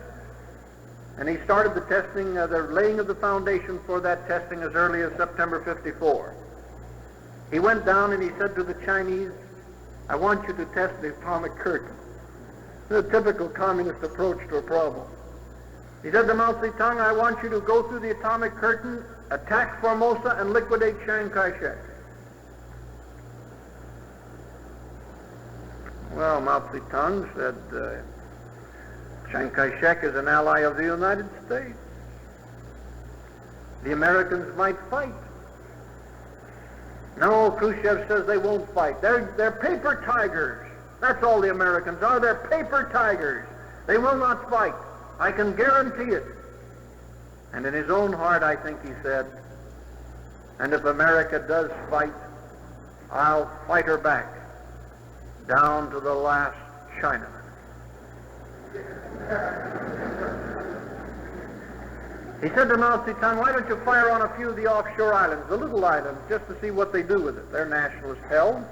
And he started the testing, the laying of the foundation for that testing as early as September 54. He went down and he said to the Chinese, "I want you to test the atomic curtain." The typical communist approach to a problem. He said to Mao Zedong, "I want you to go through the atomic curtain, attack Formosa, and liquidate Chiang Kai-shek." Well, Mao Zedong said, Chiang Kai-shek is an ally of the United States. The Americans might fight. No, Khrushchev says they won't fight. They're paper tigers. That's all the Americans are. They're paper tigers. They will not fight. I can guarantee it. And in his own heart, I think he said, "And if America does fight, I'll fight her back, down to the last Chinaman." He said to Mao Zedong, "Why don't you fire on a few of the offshore islands, the little islands, just to see what they do with it? They're nationalist hell.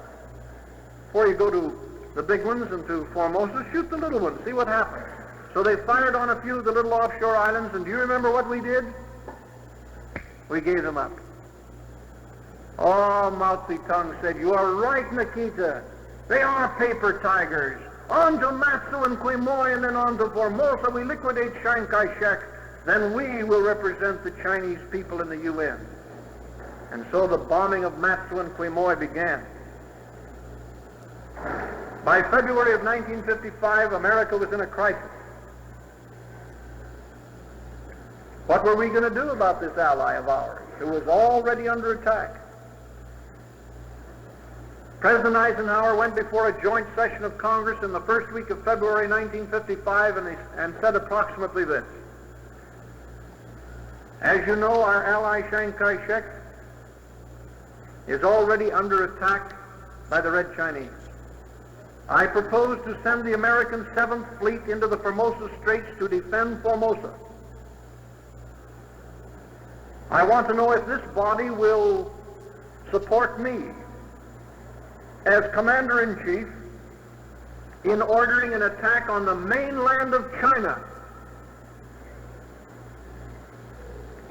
Before you go to the big ones and to Formosa, shoot the little ones, see what happens." So they fired on a few of the little offshore islands, and do you remember what we did? We gave them up. Oh, Mao Zedong said, you are right, Nikita. They are paper tigers. On to Matsu and Quemoy, and then on to Formosa. We liquidate Chiang Kai-shek. Then we will represent the Chinese people in the UN. And so the bombing of Matsu and Quemoy began. By February of 1955, America was in a crisis. What were we going to do about this ally of ours who was already under attack? President Eisenhower went before a joint session of Congress in the first week of February 1955 and said approximately this. As you know, our ally Chiang Kai-shek is already under attack by the Red Chinese. I propose to send the American 7th Fleet into the Formosa Straits to defend Formosa. I want to know if this body will support me as Commander-in-Chief in ordering an attack on the mainland of China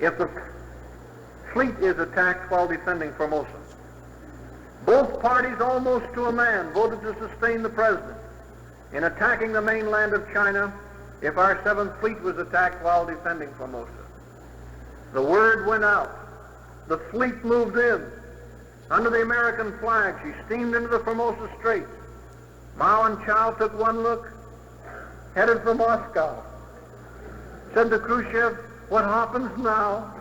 if the fleet is attacked while defending Formosa. Both parties, almost to a man, voted to sustain the President in attacking the mainland of China if our 7th Fleet was attacked while defending Formosa. The word went out. The fleet moved in. Under the American flag, she steamed into the Formosa Straits. Mao and Chow took one look, headed for Moscow. Said to Khrushchev, what happens now?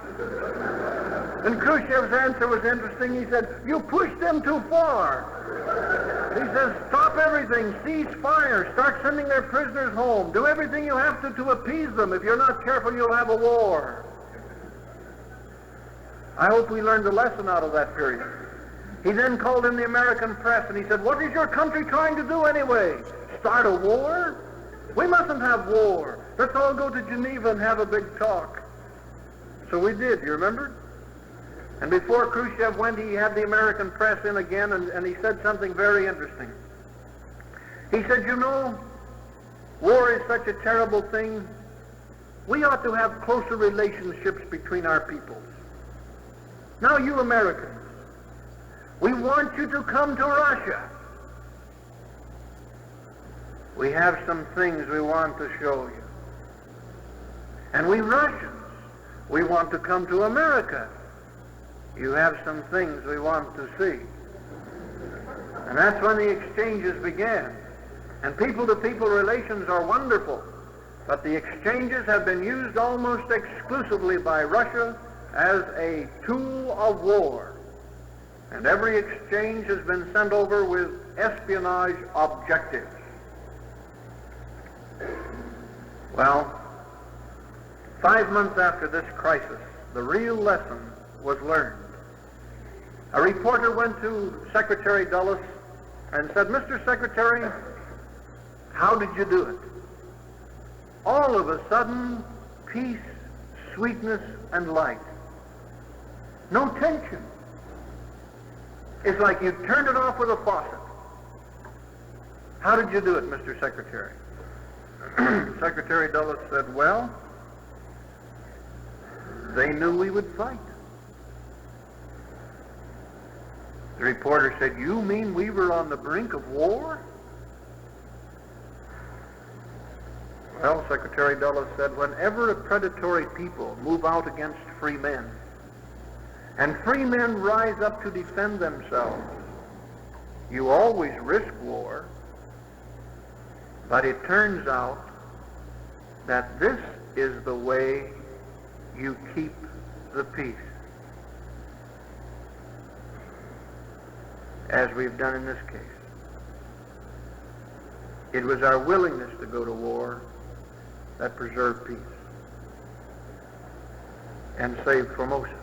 And Khrushchev's answer was interesting. He said, you pushed them too far. He says, stop everything, cease fire, start sending their prisoners home, do everything you have to appease them. If you're not careful, you'll have a war. I hope we learned a lesson out of that period. He then called in the American press and he said, what is your country trying to do anyway? Start a war? We mustn't have war. Let's all go to Geneva and have a big talk. So we did, you remember? And before Khrushchev went, he had the American press in again, and he said something very interesting. He said, you know, war is such a terrible thing. We ought to have closer relationships between our peoples. Now, you Americans, we want you to come to Russia. We have some things we want to show you. And we Russians, we want to come to America. You have some things we want to see. And that's when the exchanges began. And people-to-people relations are wonderful. But the exchanges have been used almost exclusively by Russia as a tool of war. And every exchange has been sent over with espionage objectives. Well, 5 months after this crisis, the real lesson was learned. A reporter went to Secretary Dulles and said, Mr. Secretary, how did you do it? All of a sudden, peace, sweetness, and light. No tension. It's like you turned it off with a faucet. How did you do it, Mr. Secretary? Secretary Dulles said, well, they knew we would fight. The reporter said, you mean we were on the brink of war? Well, Secretary Dulles said, whenever a predatory people move out against free men, and free men rise up to defend themselves, you always risk war, but it turns out that this is the way you keep the peace. As we've done in this case. It was our willingness to go to war that preserved peace and saved Formosa.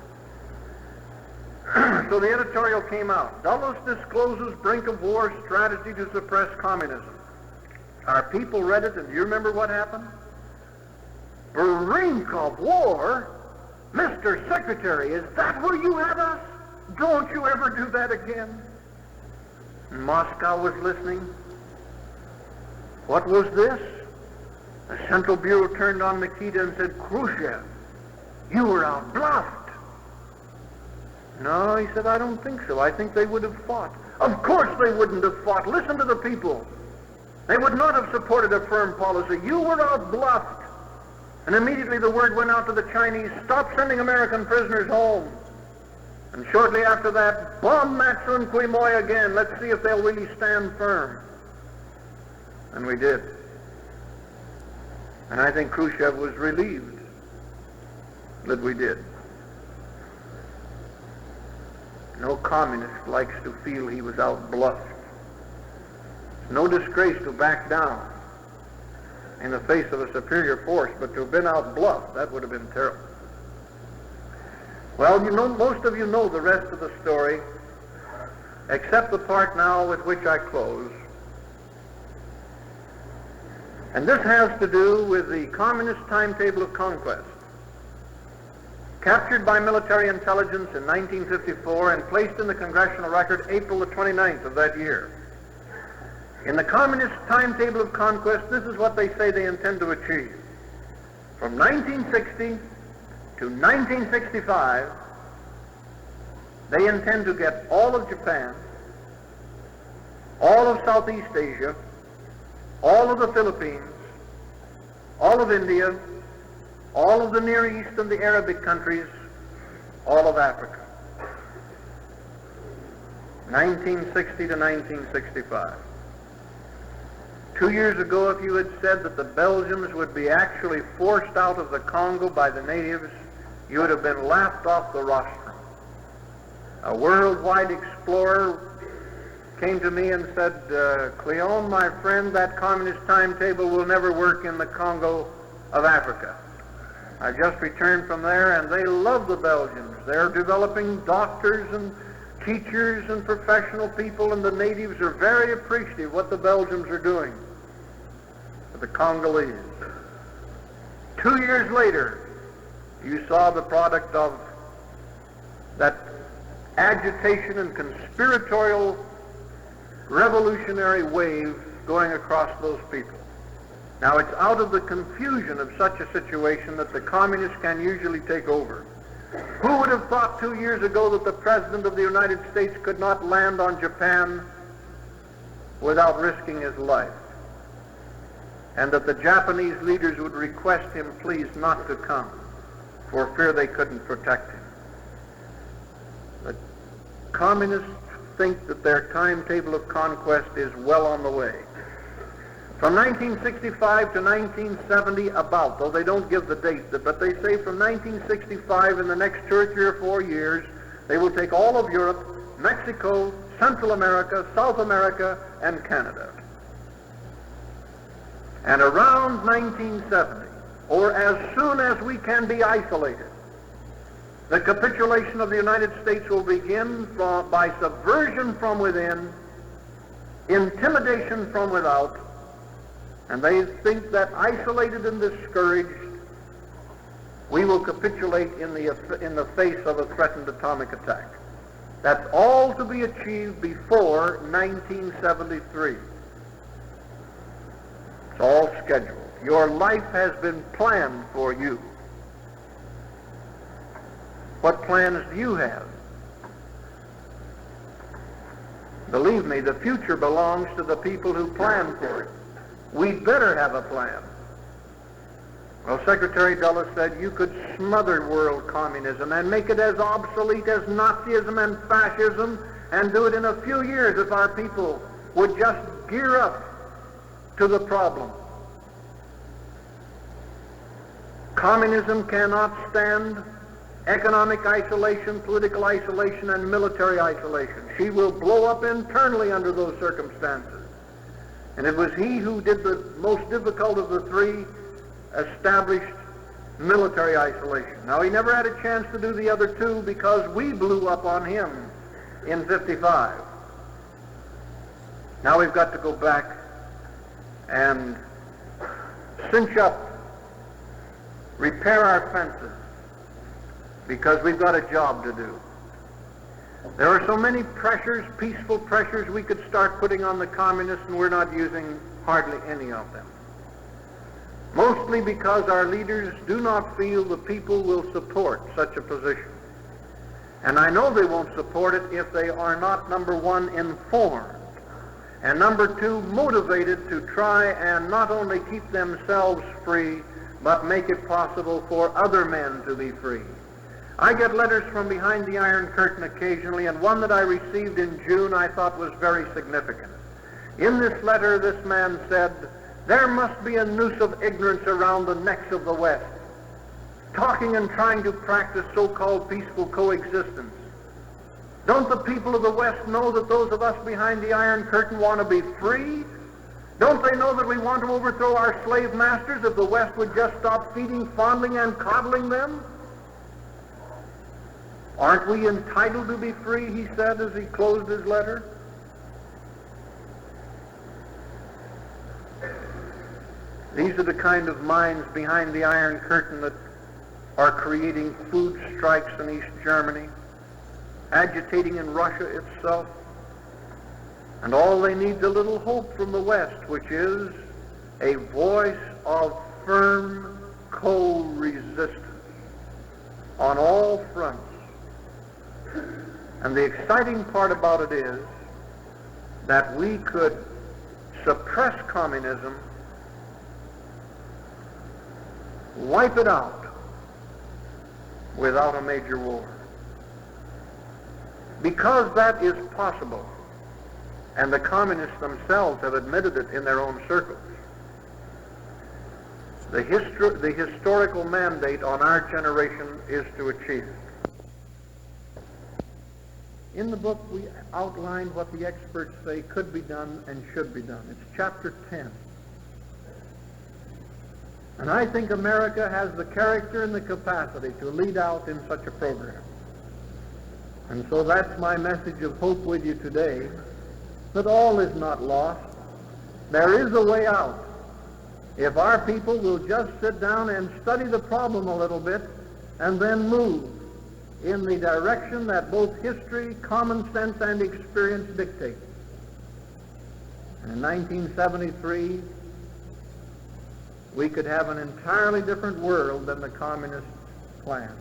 So the editorial came out. Dulles discloses brink of war strategy to suppress communism. Our people read it, and do you remember what happened? Brink of war? Mr. Secretary, is that where you have us? Don't you ever do that again? Moscow was listening. What was this? The Central Bureau turned on Nikita and said, Khrushchev, you were outbluffed. No, he said, I don't think so. I think they would have fought. Of course they wouldn't have fought. Listen to the people. They would not have supported a firm policy. You were outbluffed. And immediately the word went out to the Chinese, stop sending American prisoners home. And shortly after that, bomb Matsun Quemoy again. Let's see if they'll really stand firm. And we did. And I think Khrushchev was relieved that we did. No communist likes to feel he was outbluffed. It's no disgrace to back down in the face of a superior force, but to have been outbluffed, that would have been terrible. Well, you know, most of you know the rest of the story, except the part now with which I close. And this has to do with the communist timetable of conquest, captured by military intelligence in 1954 and placed in the Congressional Record April the 29th of that year. In the communist timetable of conquest, this is what they say they intend to achieve. From 1960 to 1965, they intend to get all of Japan, all of Southeast Asia, all of the Philippines, all of India, all of the Near East and the Arabic countries, all of Africa. 1960 to 1965. 2 years ago, if you had said that the Belgians would be actually forced out of the Congo by the natives, you would have been laughed off the rostrum. A worldwide explorer came to me and said, Cleon, my friend, that communist timetable will never work in the Congo of Africa. I just returned from there, and they love the Belgians. They're developing doctors and teachers and professional people, and the natives are very appreciative of what the Belgians are doing for the Congolese. 2 years later, you saw the product of that agitation and conspiratorial revolutionary wave going across those people. Now, it's out of the confusion of such a situation that the communists can usually take over. Who would have thought 2 years ago that the President of the United States could not land on Japan without risking his life? And that the Japanese leaders would request him please not to come for fear they couldn't protect him. The communists think that their timetable of conquest is well on the way. From 1965 to 1970 about, though they don't give the date, but they say from 1965 in the next 2 or 3 or 4 years, they will take all of Europe, Mexico, Central America, South America, and Canada. And around 1970, or as soon as we can be isolated, the capitulation of the United States will begin by subversion from within, intimidation from without, and they think that isolated and discouraged, we will capitulate in the face of a threatened atomic attack. That's all to be achieved before 1973. It's all scheduled. Your life has been planned for you. What plans do you have? Believe me, the future belongs to the people who plan for it. We'd better have a plan. Well, Secretary Dulles said you could smother world communism and make it as obsolete as Nazism and fascism and do it in a few years if our people would just gear up to the problem. Communism cannot stand economic isolation, political isolation, and military isolation. She will blow up internally under those circumstances. And it was he who did the most difficult of the three, established military isolation. Now, he never had a chance to do the other two because we blew up on him in 55. Now we've got to go back and cinch up, repair our fences, because we've got a job to do. There are so many pressures, peaceful pressures, we could start putting on the communists, and we're not using hardly any of them. Mostly because our leaders do not feel the people will support such a position. And I know they won't support it if they are not, number one, informed, and number two, motivated to try and not only keep themselves free, but make it possible for other men to be free. I get letters from behind the Iron Curtain occasionally, and one that I received in June I thought was very significant. In this letter, this man said, "There must be a noose of ignorance around the necks of the West, talking and trying to practice so-called peaceful coexistence. Don't the people of the West know that those of us behind the Iron Curtain want to be free? Don't they know that we want to overthrow our slave masters if the West would just stop feeding, fondling, and coddling them? Aren't we entitled to be free?" he said as he closed his letter. These are the kind of minds behind the Iron Curtain that are creating food strikes in East Germany, agitating in Russia itself, and all they need is a little hope from the West, which is a voice of firm co-resistance on all fronts. And the exciting part about it is that we could suppress communism, wipe it out, without a major war. Because that is possible, and the communists themselves have admitted it in their own circles, the historical mandate on our generation is to achieve it. In the book, we outlined what the experts say could be done and should be done. It's chapter 10. And I think America has the character and the capacity to lead out in such a program. And so that's my message of hope with you today, that all is not lost. There is a way out. If our people will just sit down and study the problem a little bit and then move in the direction that both history, common sense, and experience dictate. And in 1973, we could have an entirely different world than the communists planned.